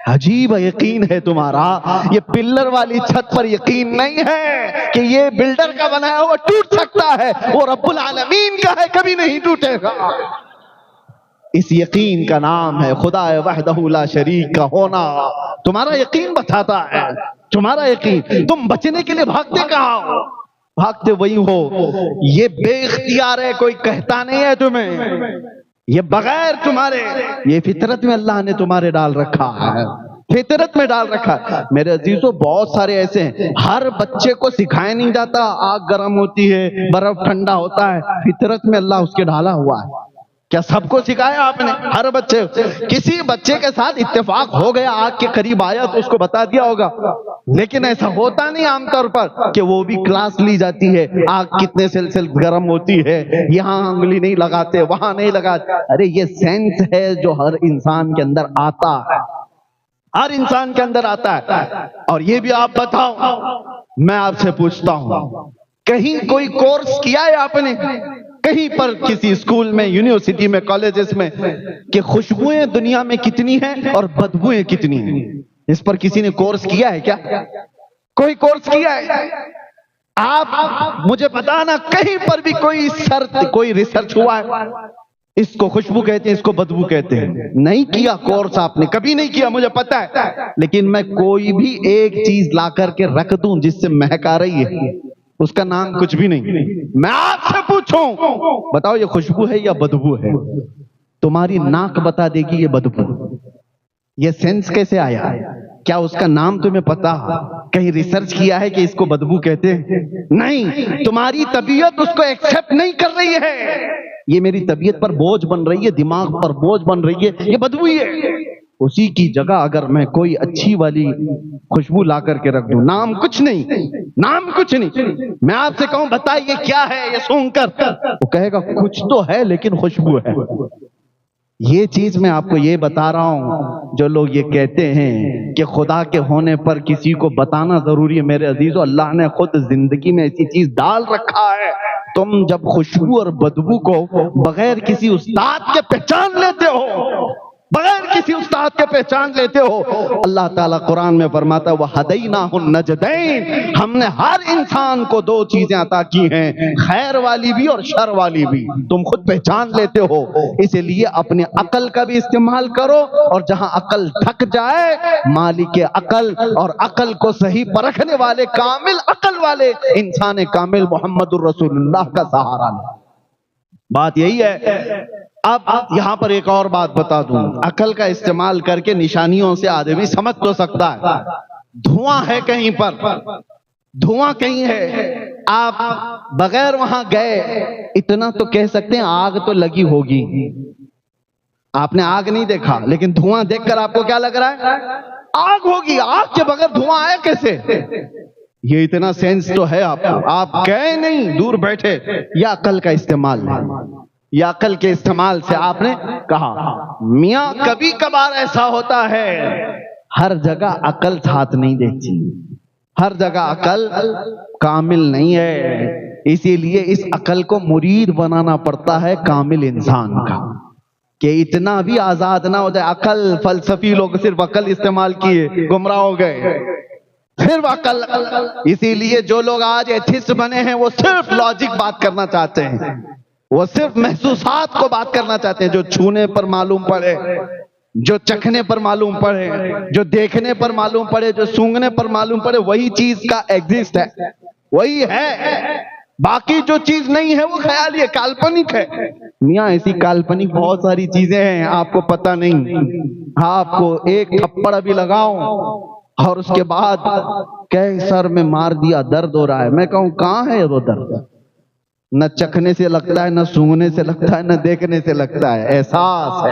عجیب یقین ہے تمہارا، یہ پلر والی چھت پر یقین نہیں ہے کہ یہ بلڈر کا بنایا ہوا ٹوٹ سکتا ہے، وہ رب العالمین کا ہے، کبھی نہیں ٹوٹے گا۔ اس یقین کا نام ہے خدا وحدہ لا شریک کا ہونا۔ تمہارا یقین بتاتا ہے، تمہارا یقین، تم بچنے کے لیے بھاگتے کہاں ہو؟ بھاگتے وہی ہو، یہ بے اختیار ہے، کوئی کہتا نہیں ہے تمہیں۔ یہ بغیر تمہارے، یہ فطرت میں اللہ نے تمہارے ڈال رکھا ہے، فطرت میں ڈال رکھا ہے۔ میرے عزیزوں بہت سارے ایسے ہیں، ہر بچے کو سکھایا نہیں جاتا آگ گرم ہوتی ہے، برف ٹھنڈا ہوتا ہے، فطرت میں اللہ اس کے ڈالا ہوا ہے۔ کیا سب کو سکھایا آپ نے؟ ہر بچے، کسی بچے کے ساتھ اتفاق ہو گیا، آگ کے قریب آیا تو اس کو بتا دیا ہوگا، لیکن ایسا ہوتا نہیں عام طور پر کہ وہ بھی کلاس لی جاتی ہے، آگ کتنے سیلسیس گرم ہوتی ہے، یہاں انگلی نہیں لگاتے، وہاں نہیں لگاتے۔ ارے یہ سینس ہے جو ہر انسان کے اندر آتا ہے، ہر انسان کے اندر آتا ہے۔ اور یہ بھی آپ بتاؤ، میں آپ سے پوچھتا ہوں، کہیں کوئی کورس کیا ہے آپ نے کہیں پر، کسی اسکول میں، یونیورسٹی میں، کالجز میں، کہ خوشبوئیں دنیا میں کتنی ہیں اور بدبوئیں کتنی ہیں؟ اس پر کسی نے کورس کیا ہے کیا؟ کوئی کورس کیا ہے؟ آپ مجھے بتانا کہیں پر بھی کوئی ریسرچ ہوا ہے؟ اس کو خوشبو کہتے ہیں، اس کو بدبو کہتے ہیں۔ نہیں کیا کورس، آپ نے کبھی نہیں کیا، مجھے پتا ہے۔ لیکن میں کوئی بھی ایک چیز لا کر کے رکھ دوں جس سے مہک آ رہی ہے، اس کا نام کچھ بھی نہیں۔ میں آپ سے پوچھوں، بتاؤ یہ خوشبو ہے یا بدبو ہے؟ تمہاری ناک بتا دے گی یہ بدبو۔ یہ سینس کیسے آیا؟ کیا اس کا نام تمہیں پتا؟ کہیں ریسرچ کیا ہے کہ اس کو بدبو کہتے ہیں؟ نہیں، تمہاری طبیعت اس کو ایکسپٹ نہیں کر رہی ہے۔ یہ میری طبیعت پر بوجھ بن رہی ہے، دماغ پر بوجھ بن رہی ہے، یہ بدبو ہی ہے۔ اسی کی جگہ اگر میں کوئی اچھی والی خوشبو لا کر کے رکھ دوں، نام کچھ نہیں، نام کچھ نہیں، میں آپ سے کہوں بتائیے کیا ہے یہ سونگ کر، وہ کہے گا کچھ تو ہے لیکن خوشبو ہے۔ یہ چیز میں آپ کو یہ بتا رہا ہوں، جو لوگ یہ کہتے ہیں کہ خدا کے ہونے پر کسی کو بتانا ضروری ہے، میرے عزیزو اللہ نے خود زندگی میں ایسی چیز ڈال رکھا ہے۔ تم جب خوشبو اور بدبو کو بغیر کسی استاد کے پہچان لیتے ہو، بغیر کسی استاد کے پہچان لیتے ہو، اللہ تعالیٰ قرآن میں فرماتا ہے وَهَدَيْنَاهُ النَّجْدَيْنِ، ہم نے ہر انسان کو دو چیزیں عطا کی ہیں، خیر والی بھی اور شر والی بھی، تم خود پہچان لیتے ہو۔ اسی لیے اپنے عقل کا بھی استعمال کرو، اور جہاں عقل تھک جائے، مالک عقل اور عقل کو صحیح پرکھنے والے، کامل عقل والے انسان کامل محمد الرسول اللہ کا سہارا لو۔ بات یہی ہے۔ اب یہاں پر ایک اور بات بتا دوں، عقل کا استعمال کر کے نشانیوں سے آدمی سمجھ تو سکتا ہے۔ دھواں ہے کہیں پر، دھواں کہیں ہے، آپ بغیر وہاں گئے اتنا تو کہہ سکتے ہیں آگ تو لگی ہوگی۔ آپ نے آگ نہیں دیکھا، لیکن دھواں دیکھ کر آپ کو کیا لگ رہا ہے؟ آگ ہوگی۔ آگ کے بغیر دھواں آیا کیسے؟ یہ اتنا سینس تو ہے آپ کو، آپ گئے نہیں، دور بیٹھے۔ یا عقل کا استعمال ہے، یا عقل کے استعمال سے آپ نے کہا۔ میاں کبھی کبھار ایسا ہوتا ہے، ہر جگہ عقل ساتھ نہیں دیتی، ہر جگہ عقل کامل نہیں ہے، اسی لیے اس عقل کو مرید بنانا پڑتا ہے کامل انسان کا، کہ اتنا بھی آزاد نہ ہو جائے۔ عقل، فلسفی لوگ صرف عقل استعمال کیے، گمراہ ہو گئے، صرف عقل۔ اسی لیے جو لوگ آج ایتھسٹ بنے ہیں وہ صرف لاجک بات کرنا چاہتے ہیں، وہ صرف محسوسات کو بات کرنا چاہتے ہیں، جو چھونے پر معلوم پڑے، جو چکھنے پر معلوم پڑے، جو دیکھنے پر معلوم پڑے، جو سونگنے پر معلوم پڑے، وہی چیز کا ایگزسٹ ہے، وہی ہے۔ باقی جو چیز نہیں ہے وہ خیالی ہے، کالپنک ہے۔ میاں ایسی کالپنک بہت ساری چیزیں ہیں، آپ کو پتہ نہیں۔ آپ کو ایک تھپڑ بھی لگاؤں اور اس کے بعد کہے سر میں مار دیا، درد ہو رہا ہے، میں کہوں کہاں ہے وہ درد؟ نہ چکھنے سے لگتا ہے، نہ سونگنے سے لگتا ہے، نہ دیکھنے سے لگتا ہے، احساس ہے۔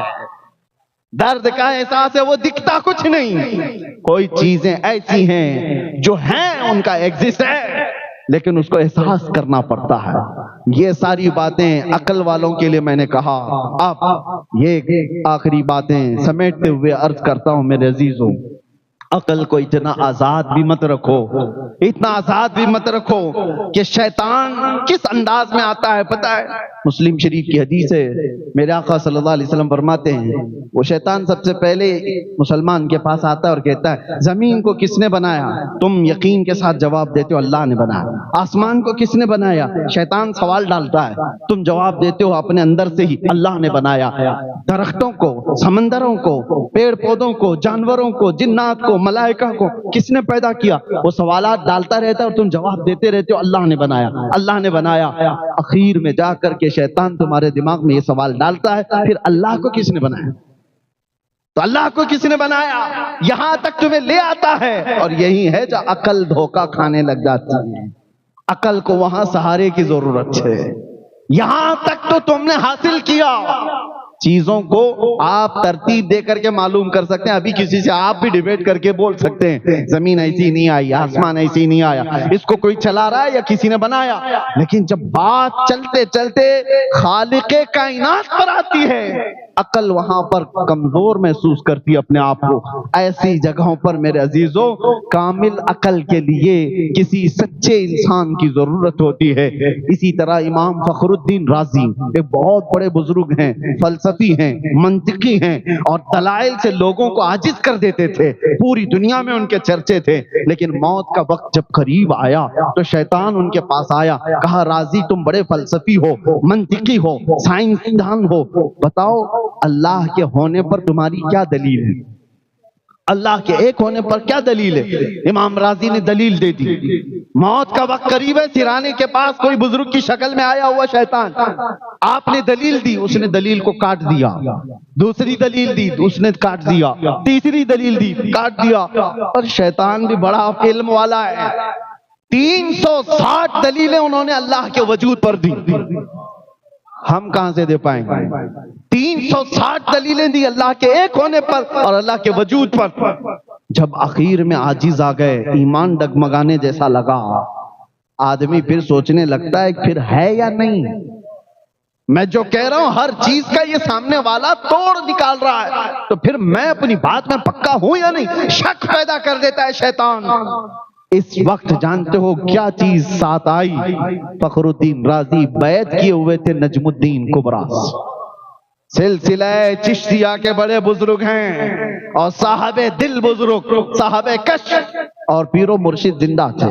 درد کا احساس ہے، وہ دکھتا کچھ نہیں۔ کوئی چیزیں ایسی ہیں جو ہیں، ان کا ایگزسٹ ہے، لیکن اس کو احساس کرنا پڑتا ہے۔ یہ ساری باتیں عقل والوں کے لیے میں نے کہا۔ اب یہ آخری باتیں سمیٹتے ہوئے عرض کرتا ہوں میرے عزیزوں، عقل کو اتنا آزاد بھی مت رکھو، اتنا آزاد بھی مت رکھو کہ شیطان کس انداز میں آتا ہے پتہ ہے؟ مسلم شریف کی حدیث ہے، میرے آقا صلی اللہ علیہ وسلم فرماتے ہیں، وہ شیطان سب سے پہلے مسلمان کے پاس آتا ہے اور کہتا ہے زمین کو کس نے بنایا؟ تم یقین کے ساتھ جواب دیتے ہو اللہ نے بنایا۔ آسمان کو کس نے بنایا؟ شیطان سوال ڈالتا ہے، تم جواب دیتے ہو اپنے اندر سے ہی اللہ نے بنایا۔ درختوں کو، سمندروں کو، پیڑ پودوں کو، جانوروں کو، جنات کو، ملائکہ کو کس نے پیدا کیا؟ وہ سوالات ڈالتا رہتا ہے اور تم جواب دیتے رہتے ہو اللہ نے بنایا، اللہ نے بنایا۔ اخیر میں جا کر کے شیطان تمہارے دماغ میں یہ سوال ڈالتا ہے پھر اللہ کو کس نے بنایا؟ تو اللہ کو کس نے بنایا؟ یہاں تک تمہیں لے آتا ہے، اور یہی ہے جو عقل دھوکہ کھانے لگ جاتی ہے۔ عقل کو وہاں سہارے کی ضرورت ہے۔ یہاں تک تو تم نے حاصل کیا، چیزوں کو آپ ترتیب دے کر کے معلوم کر سکتے ہیں۔ ابھی کسی سے آپ بھی ڈیبیٹ کر کے بول سکتے ہیں زمین ایسی نہیں آئی، آسمان ایسی نہیں آیا، اس کو کوئی چلا رہا ہے یا کسی نے بنایا، لیکن جب بات چلتے چلتے خالق کائنات پر آتی ہے، عقل وہاں پر کمزور محسوس کرتی ہے اپنے آپ کو۔ ایسی جگہوں پر میرے عزیزوں کامل عقل کے لیے کسی سچے انسان کی ضرورت ہوتی ہے۔ اسی طرح امام فخر الدین رازی ایک بہت بڑے بزرگ ہیں، فلسفی ہیں، منطقی ہیں، اور دلائل سے لوگوں کو عاجز کر دیتے تھے، پوری دنیا میں ان کے چرچے تھے۔ لیکن موت کا وقت جب قریب آیا تو شیطان ان کے پاس آیا، کہا رازی تم بڑے فلسفی ہو، منطقی ہو، سائنسدان ہو، بتاؤ اللہ کے ہونے پر تمہاری کیا دلیل ہے؟ اللہ کے ایک ہونے پر کیا دلیل ہے؟ امام رازی نے دلیل دے دی۔ موت کا وقت قریب ہے، سرانے کے پاس کوئی بزرگ کی شکل میں آیا ہوا شیطان، آپ نے دلیل دی، اس نے دلیل کو کاٹ دیا، دوسری دلیل دی اس نے کاٹ دیا، تیسری دلیل دی کاٹ دیا، اور شیطان بھی بڑا علم والا ہے، 360 دلیلیں انہوں نے اللہ کے وجود پر دی، ہم کہاں سے دے پائیں گے؟ 360 دلیلیں دی اللہ کے ایک ہونے پر اور اللہ کے وجود پر۔ جب اخیر میں عاجز آ گئے، ایمان ڈگمگانے جیسا لگا، آدمی پھر سوچنے لگتا ہے پھر ہے یا نہیں؟ میں جو کہہ رہا ہوں ہر چیز کا یہ سامنے والا توڑ نکال رہا ہے، تو پھر میں اپنی بات میں پکا ہوں یا نہیں؟ شک پیدا کر دیتا ہے شیطان۔ اس وقت جانتے ہو کیا چیز ساتھ آئی؟ فخر الدین رازی بیعت کیے ہوئے تھے نجم الدین کبریٰ، سلسلہ چشتیہ کے بڑے بزرگ ہیں، اور صاحب دل بزرگ، صاحب کشف اور پیر و مرشد زندہ تھے۔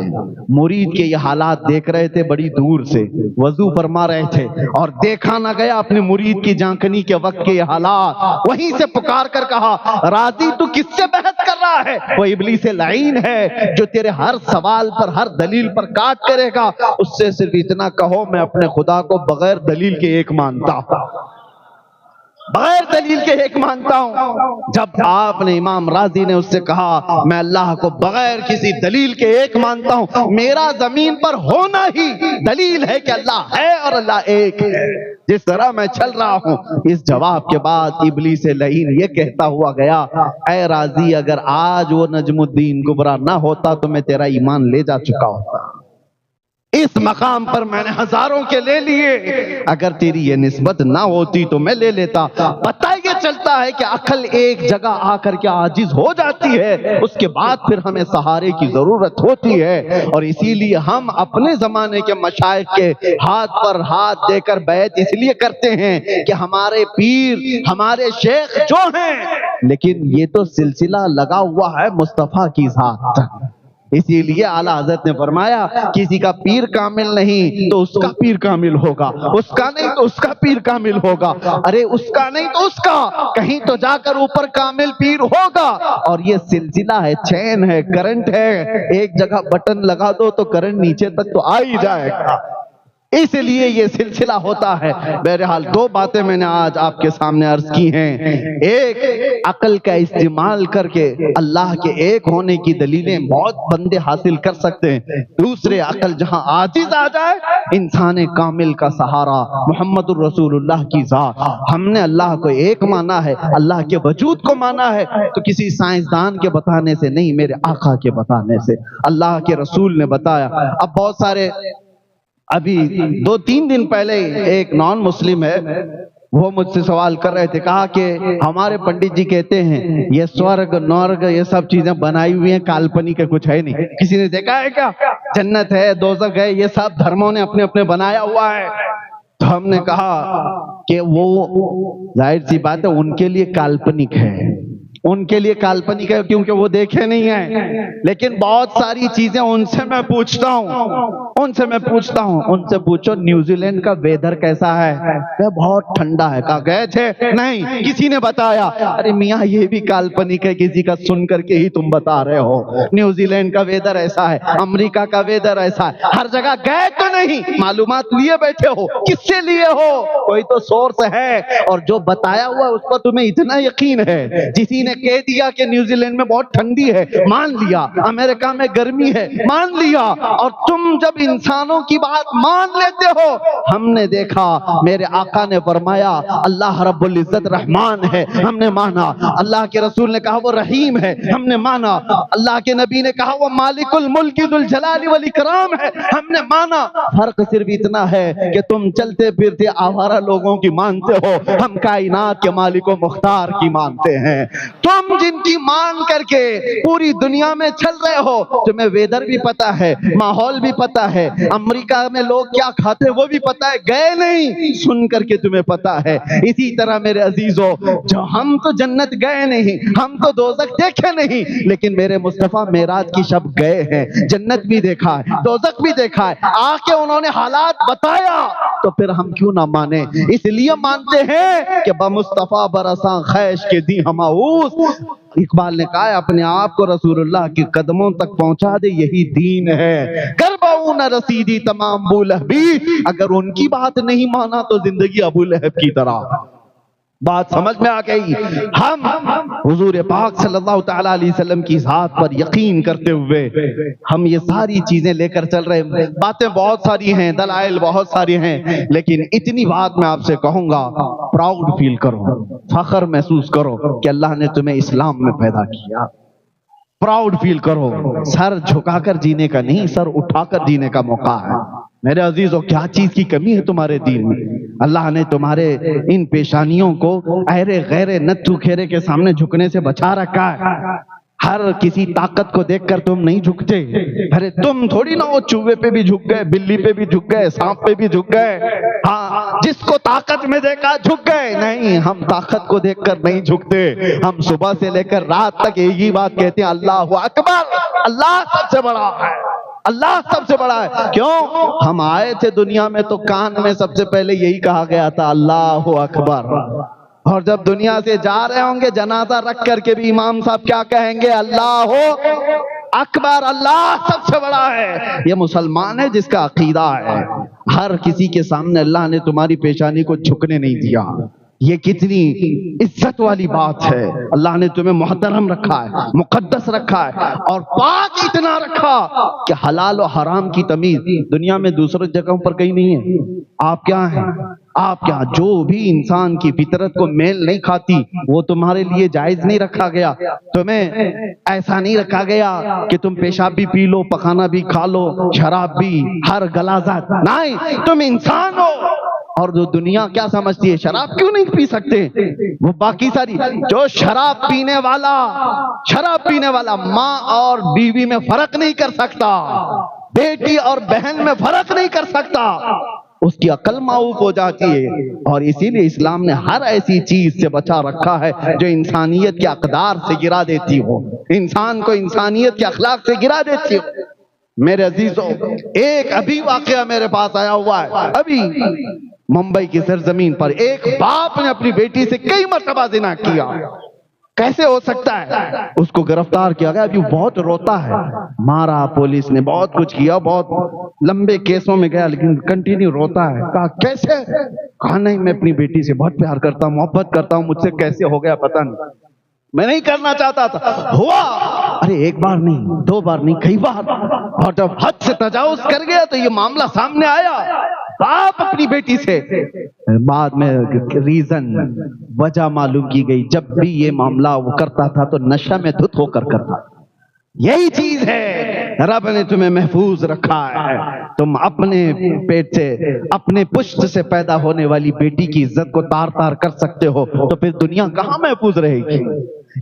مرید کے یہ حالات دیکھ رہے تھے بڑی دور سے، وضو فرما رہے تھے، اور دیکھا نہ گیا اپنے مرید کی جانکنی کے وقت کے یہ حالات۔ وہیں سے پکار کر کہا راضی تو کس سے بحث کر رہا ہے؟ وہ ابلیس لعین ہے جو تیرے ہر سوال پر ہر دلیل پر کاٹ کرے گا۔ اس سے صرف اتنا کہو میں اپنے خدا کو بغیر دلیل کے ایک مانتا ہوں، بغیر دلیل کے ایک مانتا ہوں۔ جب آپ نے امام رازی نے اس سے کہا میں اللہ کو بغیر کسی دلیل کے ایک مانتا ہوں، میرا زمین پر ہونا ہی دلیل ہے کہ اللہ ہے اور اللہ ایک ہے، جس طرح میں چل رہا ہوں۔ اس جواب کے بعد ابلیس لعین یہ کہتا ہوا گیا اے رازی اگر آج وہ نجم الدین کبریٰ نہ ہوتا تو میں تیرا ایمان لے جا چکا ہوتا، اس مقام پر میں نے ہزاروں کے لے لیے، اگر تیری یہ نسبت نہ ہوتی تو میں لے لیتا۔ پتہ یہ چلتا ہے کہ عقل ایک جگہ آ کر کے عاجز ہو جاتی ہے، اس کے بعد پھر ہمیں سہارے کی ضرورت ہوتی ہے، اور اسی لیے ہم اپنے زمانے کے مشائخ کے ہاتھ پر ہاتھ دے کر بیعت اس لیے کرتے ہیں کہ ہمارے پیر ہمارے شیخ جو ہیں، لیکن یہ تو سلسلہ لگا ہوا ہے مصطفیٰ کی ذات۔ اسی لیے اعلیٰ حضرت نے فرمایا کسی کا پیر کامل نہیں تو اس کا پیر کامل ہوگا، اس کا نہیں تو اس کا پیر کامل ہوگا، ارے اس کا نہیں تو اس کا، کہیں تو جا کر اوپر کامل پیر ہوگا۔ اور یہ سلسلہ ہے، چین ہے، کرنٹ ہے، ایک جگہ بٹن لگا دو تو کرنٹ نیچے تک تو آ ہی جائے گا، اس لیے یہ سلسلہ ہوتا ہے۔ بہرحال دو باتیں میں نے آج آپ کے سامنے عرض کی ہیں، ایک عقل کا استعمال کر کے اللہ کے ایک ہونے کی دلیلیں بہت بندے حاصل کر سکتے ہیں، دوسرے عقل جہاں عاجز آ جائے انسان کامل کا سہارا محمد الرسول اللہ کی ذات۔ ہم نے اللہ کو ایک مانا ہے، اللہ کے وجود کو مانا ہے تو کسی سائنسدان کے بتانے سے نہیں، میرے آقا کے بتانے سے، اللہ کے رسول نے بتایا۔ اب بہت سارے ابھی 2-3 دن پہلے ایک نان مسلم ہے، وہ مجھ سے سوال کر رہے تھے، کہا کہ ہمارے پنڈت جی کہتے ہیں یہ سورگ نورگ یہ سب چیزیں بنائی ہوئی ہیں، کالپنک ہے، کچھ ہے نہیں، کسی نے دیکھا ہے کیا؟ جنت ہے، دوزخ ہے، یہ سب دھرموں نے اپنے اپنے بنایا ہوا ہے۔ تو ہم نے کہا کہ وہ ظاہر سی بات ہے ان کے لیے کالپنک ہے، ان کے لیے کالپنک ہے کیونکہ وہ دیکھے نہیں ہیں، لیکن بہت ساری چیزیں ان سے میں پوچھتا ہوں، ان سے پوچھو نیوزی لینڈ کا ویدر کیسا ہے؟ کہ بہت ٹھنڈا ہے۔ کہا گئے تھے؟ نہیں، کسی نے بتایا۔ ارے میاں یہ بھی کالپنک ہے، کسی کا سن کر کے ہی تم بتا رہے ہو۔ نیوزی لینڈ کا ویدر ایسا ہے، امریکہ کا ویدر ایسا ہے، ہر جگہ گئے تو نہیں، معلومات لیے بیٹھے ہو، کس سے لیے ہو؟ کوئی تو سورس ہے، اور جو بتایا ہوا اس پر تمہیں اتنا یقین ہے۔ جسی نے کہہ دیا کہ نیوزی لینڈ میں بہت ٹھنڈی ہے، مان لیا، امریکہ میں گرمی ہے، مان لیا، اور تم جب انسانوں کی بات مان لیتے ہو۔ ہم نے دیکھا، میرے آقا نے فرمایا اللہ رب العزت رحمان ہے، ہم نے مانا۔ اللہ کے رسول نے کہا وہ رحیم ہے، ہم نے مانا۔ اللہ کے نبی نے کہا وہ مالک الملک ذو الجلال والاکرام ہے، ہم نے مانا۔ فرق صرف اتنا ہے کہ تم چلتے پھرتے آوارہ لوگوں کی مانتے ہو، ہم کائنات کے مالک و مختار کی مانتے ہیں۔ تم جن کی مان کر کے پوری دنیا میں چل رہے ہو، تمہیں ویدر بھی پتا ہے، ماحول بھی پتا ہے، امریکہ میں لوگ کیا کھاتے وہ بھی پتا ہے، گئے نہیں، سن کر کے تمہیں پتا ہے۔ اسی طرح میرے عزیزو، جو ہم تو جنت گئے نہیں، ہم تو دوزخ دیکھے نہیں، لیکن میرے مصطفیٰ معراج کی شب گئے ہیں، جنت بھی دیکھا ہے، دوزخ بھی دیکھا ہے، آ کے انہوں نے حالات بتایا، تو پھر ہم کیوں نہ مانیں؟ اس لیے مانتے ہیں کہ بمصطفیٰ برساں خیش کے دی ہماؤس۔ اقبال نے کہا ہے اپنے آپ کو رسول اللہ کے قدموں تک پہنچا دے، یہی دین ہے۔ کربوں نہ رسیدی تمام ابو لہبی، اگر ان کی بات نہیں مانا تو زندگی ابو لہب کی طرح۔ بات سمجھ میں آ گئی؟ ہم حضور پاک صلی اللہ تعالیٰ علیہ وسلم کی ذات پر یقین کرتے ہوئے ہم یہ ساری چیزیں لے کر چل رہے ہیں۔ باتیں بہت ساری ہیں، دلائل بہت ساری ہیں، لیکن اتنی بات میں آپ سے کہوں گا، پراؤڈ فیل کرو، فخر محسوس کرو کہ اللہ نے تمہیں اسلام میں پیدا کیا۔ پراؤڈ فیل کرو، سر جھکا کر جینے کا نہیں، سر اٹھا کر جینے کا موقع ہے۔ میرے عزیزو، کیا چیز کی کمی ہے تمہارے دین میں؟ اللہ نے تمہارے ان پیشانیوں کو ایرے غیرے نتھو کھیرے کے سامنے جھکنے سے بچا رکھا ہے۔ ہر کسی طاقت کو دیکھ کر تم نہیں جھکتے۔ ارے تم تھوڑی نہ وہ چوہے پہ بھی جھک گئے، بلی پہ بھی جھک گئے، سانپ پہ بھی جھک گئے، ہاں جس کو طاقت میں دیکھا جھک گئے۔ نہیں، ہم طاقت کو دیکھ کر نہیں جھکتے، ہم صبح سے لے کر رات تک ایک ہی بات کہتے ہیں، اللہ اکبر، اللہ سب سے بڑا ہے، اللہ سب سے بڑا ہے۔ کیوں؟ ہم آئے تھے دنیا میں تو کان میں سب سے پہلے یہی کہا گیا تھا، اللہ اکبر، اور جب دنیا سے جا رہے ہوں گے جنازہ رکھ کر کے بھی امام صاحب کیا کہیں گے؟ اللہ اکبر، اللہ سب سے بڑا ہے۔ یہ مسلمان ہے جس کا عقیدہ ہے۔ ہر کسی کے سامنے اللہ نے تمہاری پیشانی کو جھکنے نہیں دیا۔ یہ کتنی عزت والی بات ہے۔ اللہ نے تمہیں محترم رکھا ہے، مقدس رکھا ہے، اور پاک اتنا رکھا کہ حلال و حرام کی تمیز دنیا میں دوسرے جگہوں پر کہیں نہیں ہے۔ آپ کیا ہیں؟ آپ کیا؟ جو بھی انسان کی فطرت کو میل نہیں کھاتی وہ تمہارے لیے جائز نہیں رکھا گیا۔ تمہیں ایسا نہیں رکھا گیا کہ تم پیشاب بھی پی لو، پخانہ بھی کھا لو، شراب بھی، ہر غلاظت نہیں، تم انسان ہو۔ اور جو دنیا کیا سمجھتی ہے، شراب کیوں نہیں پی سکتے، وہ باقی ساری، جو شراب پینے والا ماں اور بیوی میں فرق نہیں کر سکتا، بیٹی اور بہن میں فرق نہیں کر سکتا، اس کی عقل معوف ہو جاتی ہے۔ اور اسی لیے اسلام نے ہر ایسی چیز سے بچا رکھا ہے جو انسانیت کے اقدار سے گرا دیتی ہو، انسان کو انسانیت کے اخلاق سے گرا دیتی ہو۔ میرے عزیزو، ایک ابھی واقعہ میرے پاس آیا ہوا ہے، ابھی ممبئی کی سرزمین پر ایک باپ نے اپنی بیٹی سے کئی مرتبہ زنا کیا۔ کیسے ہو سکتا ہے؟ اس کو گرفتار کیا گیا، ابھی بہت روتا ہے، مارا پولیس نے، بہت کچھ کیا، بہت لمبے کیسوں میں گیا، لیکن کنٹینیو روتا ہے۔ کہا کیسے؟ کہا نہیں، میں اپنی بیٹی سے بہت پیار کرتا ہوں، محبت کرتا ہوں، مجھ سے کیسے ہو گیا پتہ نہیں، میں نہیں کرنا چاہتا تھا، ہوا۔ ارے ایک بار نہیں، دو بار نہیں، کئی بار، اور جب حد سے تجاوز کر گیا تو یہ معاملہ سامنے آیا۔ باپ اپنی بیٹی سے، بعد میں ریزن، وجہ معلوم کی گئی، جب بھی یہ معاملہ وہ کرتا تھا تو نشہ میں دھت ہو کر کرتا تھا۔ یہی چیز ہے، رب نے تمہیں محفوظ رکھا ہے۔ تم اپنے پیٹ سے، اپنے پشت سے پیدا ہونے والی بیٹی کی عزت کو تار تار کر سکتے ہو تو پھر دنیا کہاں محفوظ رہے گی؟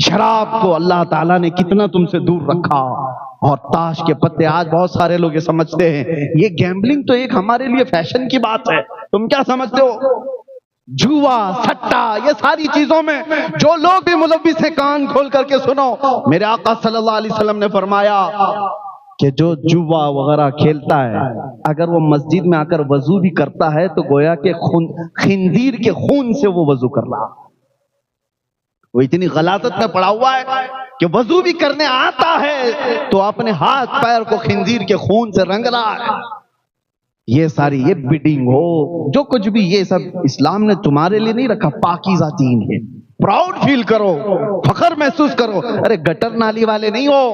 شراب کو اللہ تعالیٰ نے کتنا تم سے دور رکھا، اور تاش کے پتے، آج بہت سارے لوگ یہ سمجھتے ہیں یہ گیمبلنگ تو ایک ہمارے لیے فیشن کی بات ہے، تم کیا سمجھتے ہو؟ جوا، سٹا، یہ ساری چیزوں میں جو لوگ بھی ملوث ہیں کان کھول کر کے سنو، میرے آقا صلی اللہ علیہ وسلم نے فرمایا کہ جو جوا وغیرہ کھیلتا ہے اگر وہ مسجد میں آ کر وضو بھی کرتا ہے تو گویا کہ خنزیر کے خون سے وہ وضو کر رہا، وہ اتنی غلاظت میں پڑا ہوا ہے کہ وضو بھی کرنے آتا ہے تو اپنے ہاتھ پیر کو خنزیر کے خون سے رنگ رہا ہے۔ یہ ساری یہ بیڈنگ ہو جو کچھ بھی، یہ سب اسلام نے تمہارے لیے نہیں رکھا، پاکیزہ دین ہے۔ پراؤڈ فیل کرو، فخر محسوس کرو، ارے گٹر نالی والے نہیں ہو،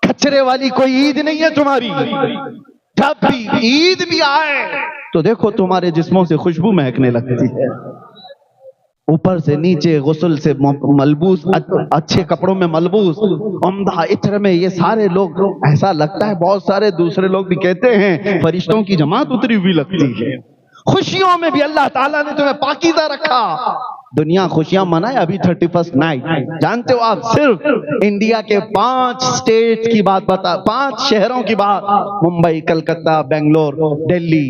کچرے والی کوئی عید نہیں ہے تمہاری۔ جب بھی عید بھی آئے تو دیکھو تمہارے جسموں سے خوشبو مہکنے لگتی ہے، اوپر سے نیچے غسل سے ملبوس، اچھے کپڑوں میں ملبوس، عمدہ عطر میں، یہ سارے لوگ ایسا لگتا ہے، بہت سارے دوسرے لوگ بھی کہتے ہیں فرشتوں کی جماعت اتری ہوئی لگتی ہے۔ خوشیوں میں بھی اللہ تعالیٰ نے تمہیں پاکیزہ رکھا۔ دنیا خوشیاں منائے ابھی 31 نائٹ، جانتے ہو آپ صرف انڈیا کے 5 اسٹیٹ کی بات بتا، 5 شہروں کی بات، ممبئی، کلکتہ، بنگلور، دلی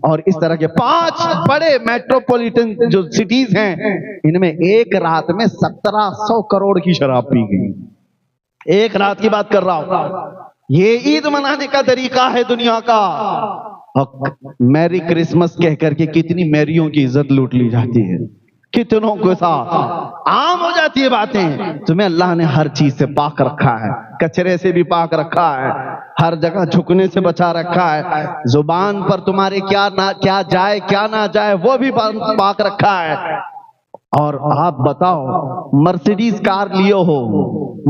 اور اس طرح کے 5 بڑے میٹروپولیٹن جو سٹیز ہیں، ان میں ایک رات میں 1700 کروڑ کی شراب پی گئی۔ ایک رات کی بات کر رہا ہوں۔ یہ عید منانے کا طریقہ ہے دنیا کا۔ میری کرسمس کہہ کر کے کتنی میریوں کی عزت لوٹ لی جاتی ہے، کتنوں کے ساتھ عام ہو جاتی ہے باتیں۔ تمہیں اللہ نے ہر چیز سے پاک رکھا ہے، کچرے سے بھی پاک رکھا ہے، ہر جگہ جھکنے سے بچا رکھا ہے، زبان پر تمہارے کیا جائے کیا نہ جائے وہ بھی پاک رکھا ہے۔ اور آپ بتاؤ، مرسیڈیز کار لیو ہو،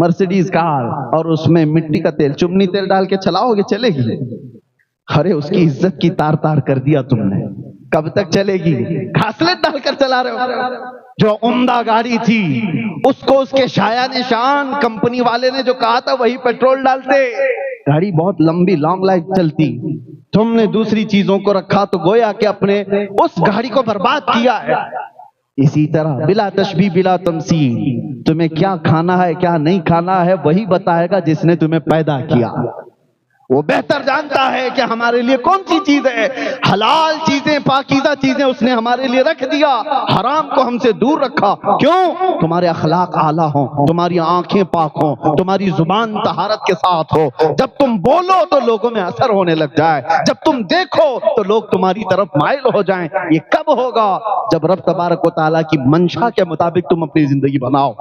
مرسیڈیز کار، اور اس میں مٹی کا تیل، چمنی تیل ڈال کے چلاؤ گے، چلے گی؟ ارے اس کی عزت کی تار تار کر دیا تم نے، کب تک چلے گی؟ گھاسلٹ ڈال کر چلا رہے ہو۔ جو عمدہ گاڑی تھی اس کو اس کے شایع نشان کمپنی والے نے جو کہا تھا وہی پیٹرول ڈالتے، گاڑی بہت لمبی لانگ لائف چلتی۔ تم نے دوسری چیزوں کو رکھا تو گویا کہ اپنے اس گاڑی کو برباد کیا ہے۔ اسی طرح بلا تشبیہ بلا تمثیل، تمہیں کیا کھانا ہے کیا نہیں کھانا ہے وہی بتائے گا جس نے تمہیں پیدا کیا۔ وہ بہتر جانتا ہے کہ ہمارے لیے کون سی چیز ہے، حلال چیزیں، پاکیزہ چیزیں اس نے ہمارے لیے رکھ دیا، حرام کو ہم سے دور رکھا۔ کیوں؟ تمہارے اخلاق اعلیٰ ہوں، تمہاری آنکھیں پاک ہوں، تمہاری زبان طہارت کے ساتھ ہو، جب تم بولو تو لوگوں میں اثر ہونے لگ جائے، جب تم دیکھو تو لوگ تمہاری طرف مائل ہو جائیں۔ یہ کب ہوگا؟ جب رب تبارک و تعالیٰ کی منشا کے مطابق تم اپنی زندگی بناؤ۔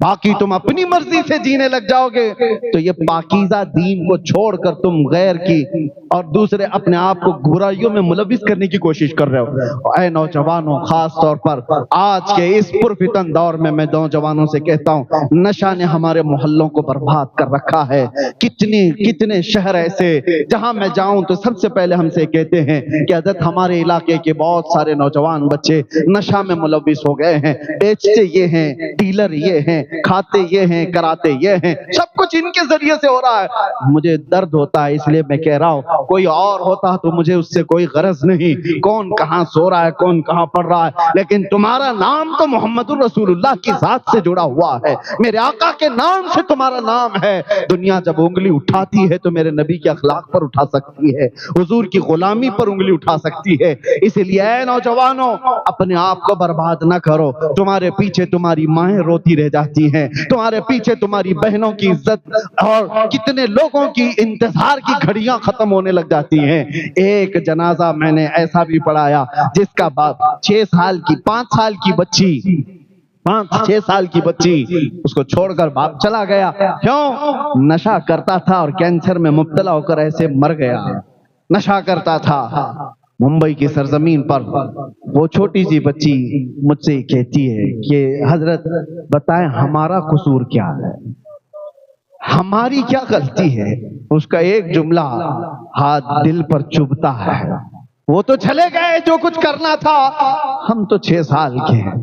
باقی تم اپنی مرضی سے جینے لگ جاؤ گے تو یہ پاکیزہ دین کو چھوڑ کر تم غیر کی اور دوسرے اپنے آپ کو برائیوں میں ملوث کرنے کی کوشش کر رہے ہو۔ اے نوجوانوں، خاص طور پر آج کے اس پرفتن دور میں میں نوجوانوں سے کہتا ہوں، نشہ نے ہمارے محلوں کو برباد کر رکھا ہے۔ کتنے شہر ایسے جہاں میں جاؤں تو سب سے پہلے ہم سے کہتے ہیں کہ حضرت ہمارے علاقے کے بہت سارے نوجوان بچے نشہ میں ملوث ہو گئے ہیں، بیچتے یہ ہیں، ڈیلر یہ ہیں، کھاتے یہ ہیں، کراتے یہ ہیں، سب کچھ ان کے ذریعے سے ہو رہا ہے۔ مجھے درد ہوتا ہے، اس لیے میں کہہ رہا ہوں کوئی اور ہوتا تو مجھے اس سے کوئی غرض نہیں، کون کہاں سو رہا ہے، کون کہاں پڑھ رہا ہے، لیکن تمہارا نام تو محمد الرسول اللہ کی ذات سے جڑا ہوا ہے، میرے آقا کے نام سے تمہارا نام ہے۔ دنیا جب انگلی اٹھاتی ہے تو میرے نبی کے اخلاق پر اٹھا سکتی ہے، حضور کی غلامی پر انگلی اٹھا سکتی ہے۔ اس لیے اے نوجوانوں، اپنے آپ کو برباد نہ کرو۔ تمہارے پیچھے تمہاری مائیں روتی رہ جاتی ہیں، تمہارے پیچھے تمہاری بہنوں کی عزت اور کتنے لوگوں کی انتظار کی گھڑیاں ختم ہونے لگ جاتی ہیں۔ ایک جنازہ میں نے ایسا بھی پڑھایا جس کا باپ 6 سال کی 5 سال کی بچی 5-6 سال کی بچی اس کو چھوڑ کر باپ چلا گیا۔ کیوں؟ نشہ کرتا تھا اور کینسر میں مبتلا ہو کر ایسے مر گیا۔ نشہ کرتا تھا۔ ممبئی کی سرزمین پر وہ چھوٹی سی بچی مجھ سے کہتی ہے کہ حضرت بتائیں ہمارا قصور کیا ہے، ہماری کیا غلطی ہے؟ اس کا ایک جملہ ہاتھ دل پر چبھتا ہے، وہ تو چلے گئے جو کچھ کرنا تھا، ہم تو 6 سال کے ہیں،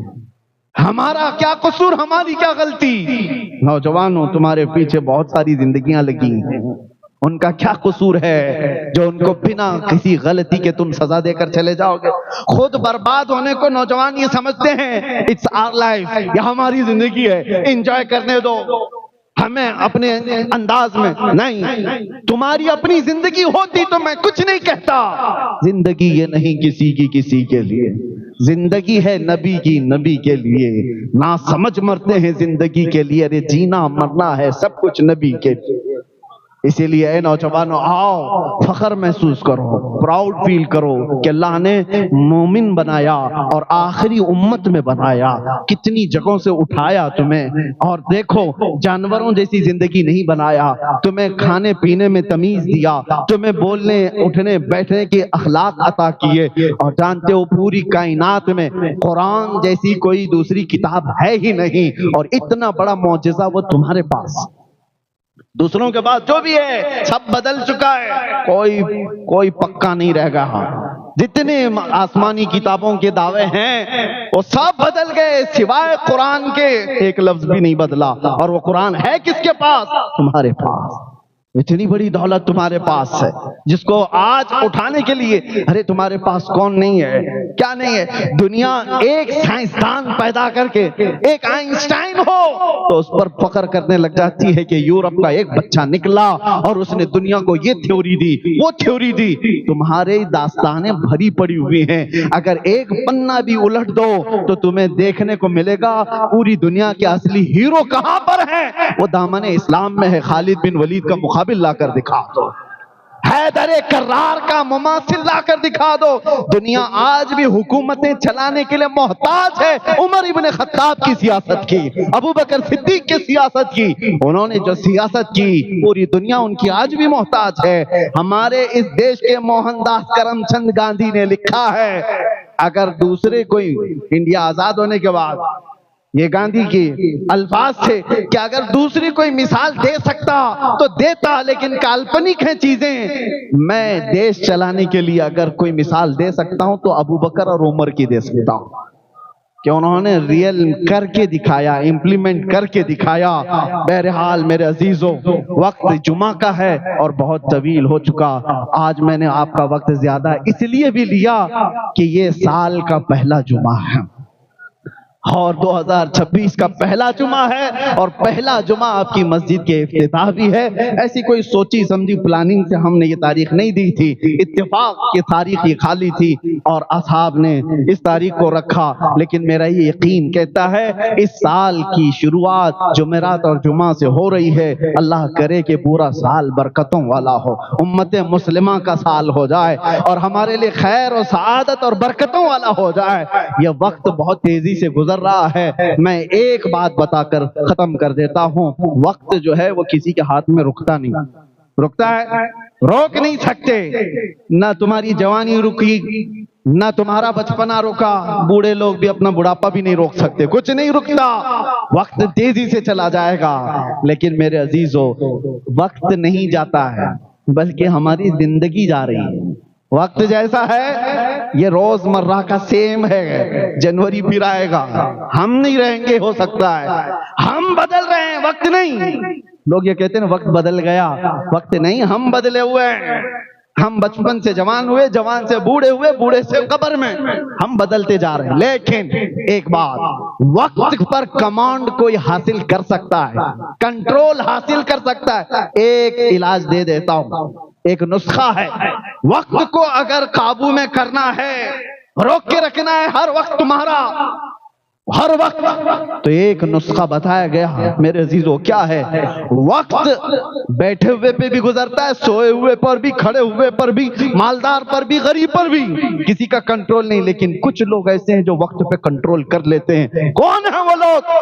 ہمارا کیا قصور، ہماری کیا غلطی؟ نوجوانوں، تمہارے پیچھے بہت ساری زندگیاں لگی ہیں، ان کا کیا قصور ہے جو ان کو بنا کسی غلطی کے تم سزا دے کر چلے جاؤ گے؟ خود برباد ہونے کو نوجوان یہ سمجھتے ہیں اٹس آور لائف، یہ ہماری زندگی ہے، انجوائے کرنے دو ہمیں اپنے انداز میں۔ نہیں، تمہاری اپنی زندگی ہوتی تو میں کچھ نہیں کہتا۔ زندگی یہ نہیں کسی کی کسی کے لیے، زندگی ہے نبی کی نبی کے لیے، نہ سمجھ مرتے ہیں زندگی کے لیے، ارے جینا مرنا ہے سب کچھ نبی کے لیے۔ اسی لیے اے نوجوانوں، آؤ فخر محسوس کرو، پراؤڈ فیل کرو کہ اللہ نے مومن بنایا اور آخری امت میں بنایا، کتنی جگہوں سے اٹھایا تمہیں، اور دیکھو جانوروں جیسی زندگی نہیں بنایا، تمہیں کھانے پینے میں تمیز دیا، تمہیں بولنے اٹھنے بیٹھنے کے اخلاق عطا کیے، اور جانتے ہو پوری کائنات میں قرآن جیسی کوئی دوسری کتاب ہے ہی نہیں، اور اتنا بڑا معجزہ وہ تمہارے پاس۔ دوسروں کے بعد جو بھی ہے سب بدل چکا ہے، کوئی پکا نہیں رہ گیا، جتنے آسمانی کتابوں کے دعوے ہیں وہ سب بدل گئے، سوائے قرآن کے ایک لفظ بھی نہیں بدلا، اور وہ قرآن ہے کس کے پاس؟ تمہارے پاس۔ اتنی بڑی دولت تمہارے پاس ہے جس کو آج اٹھانے کے لیے، ارے تمہارے پاس کون نہیں ہے، کیا نہیں ہے؟ دنیا ایک سائنسدان پیدا کر کے، ایک آئنسٹائن ہو تو اس پر فخر کرنے لگ جاتی ہے کہ یورپ کا ایک بچہ نکلا اور اس نے دنیا کو یہ تھیوری دی، وہ تھیوری دی۔ تمہارے داستانیں بھری پڑی ہوئی ہیں، اگر ایک پنا بھی الٹ دو تو تمہیں دیکھنے کو ملے گا پوری دنیا کے اصلی ہیرو کہاں پر ہیں، وہ دامن اسلام میں ہے۔ خالد بن ولید کا مقابل لا کر دکھا دو، حیدر کرار کا مماثل لا کر دکھا دو۔ دنیا آج بھی حکومتیں چلانے کے لیے محتاج ہے عمر ابن خطاب کی سیاست کی، ابو بکر صدیق کی سیاست کی۔ انہوں نے جو سیاست کی پوری دنیا ان کی آج بھی محتاج ہے۔ ہمارے اس دیش کے موہن داس کرم چند گاندھی نے لکھا ہے، اگر دوسرے کوئی، انڈیا آزاد ہونے کے بعد یہ گاندھی کے الفاظ تھے کہ اگر دوسری کوئی مثال دے سکتا تو دیتا، لیکن کالپنک ہیں چیزیں، میں دیش چلانے کے لیے اگر کوئی مثال دے سکتا ہوں تو ابو بکر اور عمر کی دے سکتا ہوں، کہ انہوں نے ریئل کر کے دکھایا، امپلیمنٹ کر کے دکھایا۔ بہرحال میرے عزیزوں، وقت جمعہ کا ہے اور بہت طویل ہو چکا، آج میں نے آپ کا وقت زیادہ اس لیے بھی لیا کہ یہ سال کا پہلا جمعہ ہے اور 2026 کا پہلا جمعہ ہے، اور پہلا جمعہ آپ کی مسجد کے افتتاح بھی ہے۔ ایسی کوئی سوچی سمجھی پلاننگ سے ہم نے یہ تاریخ نہیں دی تھی، اتفاق کی تاریخ یہ خالی تھی اور اصحاب نے اس تاریخ کو رکھا، لیکن میرا یہ یقین کہتا ہے اس سال کی شروعات جمعرات اور جمعہ سے ہو رہی ہے۔ اللہ کرے کہ پورا سال برکتوں والا ہو، امت مسلمہ کا سال ہو جائے اور ہمارے لیے خیر و سعادت اور برکتوں والا ہو جائے۔ یہ وقت بہت تیزی سے گزر رہا ہے، میں ایک بات بتا کر ختم کر دیتا ہوں، وقت جو ہے وہ کسی کے ہاتھ میں رکتا نہیں، رکتا ہے؟ روک نہیں سکتے، نہ تمہاری جوانی رکی، نہ تمہارا بچپنا رکا، بوڑھے لوگ بھی اپنا بڑھاپا بھی نہیں روک سکتے، کچھ نہیں رکتا، وقت تیزی سے چلا جائے گا۔ لیکن میرے عزیزو، وقت نہیں جاتا ہے بلکہ ہماری زندگی جا رہی ہے۔ وقت جیسا ہے یہ روز مرہ کا سیم ہے، جنوری پھر آئے گا، ہم نہیں رہیں گے، ہو سکتا ہے ہم بدل رہے ہیں، وقت نہیں۔ لوگ یہ کہتے ہیں وقت بدل گیا، وقت نہیں، ہم بدلے ہوئے ہیں۔ ہم بچپن سے جوان ہوئے، جوان سے بوڑھے ہوئے، بوڑھے سے قبر میں، ہم بدلتے جا رہے ہیں۔ لیکن ایک بات، وقت پر کمانڈ کوئی حاصل کر سکتا ہے، کنٹرول حاصل کر سکتا ہے۔ ایک علاج دے دیتا ہوں، ایک نسخہ ہے، وقت کو اگر قابو میں کرنا ہے، روک کے رکھنا ہے ہر وقت تمہارا، ہر وقت، تو ایک نسخہ بتایا گیا میرے عزیزو، کیا ہے؟ وقت بیٹھے ہوئے پہ بھی گزرتا ہے، سوئے ہوئے پر بھی، کھڑے ہوئے پر بھی، مالدار پر بھی، غریب پر بھی، کسی کا کنٹرول نہیں۔ لیکن کچھ لوگ ایسے ہیں جو وقت پہ کنٹرول کر لیتے ہیں۔ کون ہیں وہ لوگ؟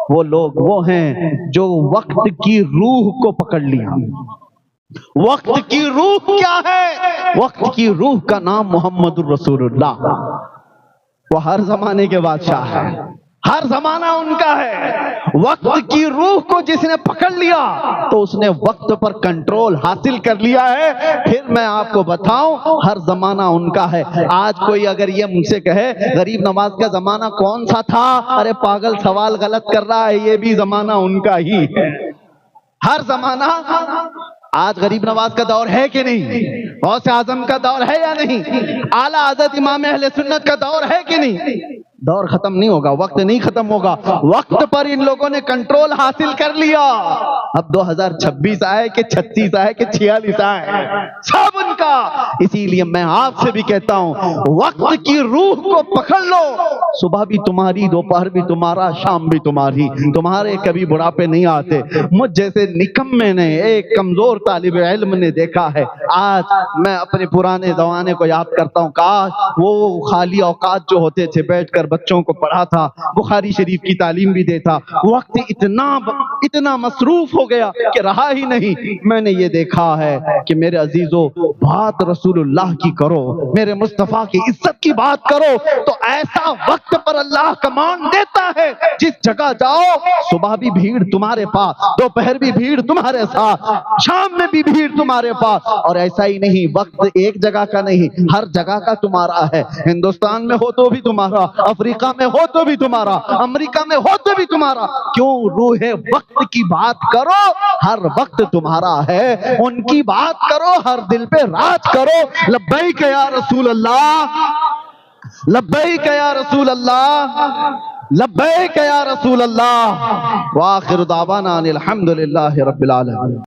وہ لوگ وہ ہیں جو وقت کی روح کو پکڑ لیا۔ وقت کی روح کیا ہے؟ وقت کی روح کا نام محمد الرسول اللہ، وہ ہر زمانے کے بادشاہ ہے، ہر زمانہ ان کا ہے۔ وقت کی روح کو جس نے پکڑ لیا تو اس نے وقت پر کنٹرول حاصل کر لیا ہے۔ پھر میں آپ کو بتاؤں، ہر زمانہ ان کا ہے۔ آج کوئی اگر یہ مجھ سے کہے غریب نواز کا زمانہ کون سا تھا، ارے پاگل، سوال غلط کر رہا ہے، یہ بھی زمانہ ان کا ہی ہے۔ ہر زمانہ، آج غریب نواز کا دور ہے کہ نہیں؟ غوث اعظم کا دور ہے یا نہیں؟ اعلیٰ حضرت امام اہل سنت کا دور ہے کہ نہیں؟ دور ختم نہیں ہوگا، وقت نہیں ختم ہوگا، وقت پر ان لوگوں نے کنٹرول حاصل کر لیا۔ اب 2026 آئے کہ 36 آئے کہ 46 آئے، سب ان کا۔ اسی لیے میں آپ سے بھی کہتا ہوں وقت کی روح کو پکڑ لو، صبح بھی تمہاری، دوپہر بھی تمہارا، شام بھی تمہاری، تمہارے کبھی بڑھاپے نہیں آتے۔ مجھ جیسے نکمے نے، ایک کمزور طالب علم نے دیکھا ہے، آج میں اپنے پرانے زمانے کو یاد کرتا ہوں، کاش وہ خالی اوقات جو ہوتے تھے بیٹھ کر بچوں کو پڑھا تھا، بخاری شریف کی تعلیم بھی دیتا۔ وقت اتنا مصروف ہو گیا کہ رہا ہی نہیں۔ میں نے یہ دیکھا ہے کہ میرے عزیزو، بات رسول اللہ کی کرو، میرے مصطفیٰ کی عزت کی بات کرو تو ایسا وقت پر اللہ کمان دیتا ہے، جس جگہ جاؤ صبح بھی بھیڑ تمہارے پاس، دوپہر بھی بھیڑ تمہارے ساتھ، شام میں بھی بھیڑ تمہارے پاس۔ اور ایسا ہی نہیں، وقت ایک جگہ کا نہیں، ہر جگہ کا تمہارا ہے۔ ہندوستان میں ہو تو بھی تمہارا، افریقہ میں ہو تو بھی تمہارا، امریکہ میں ہو تو بھی تمہارا۔ کیوں؟ روح وقت کی بات کرو، ہر وقت تمہارا ہے، ان کی بات کرو، ہر دل پہ راج کرو۔ لبیک یا رسول اللہ، لبیک یا رسول اللہ، لبیک یا رسول اللہ، وآخر دعوانا ان الحمدللہ رب العالمین۔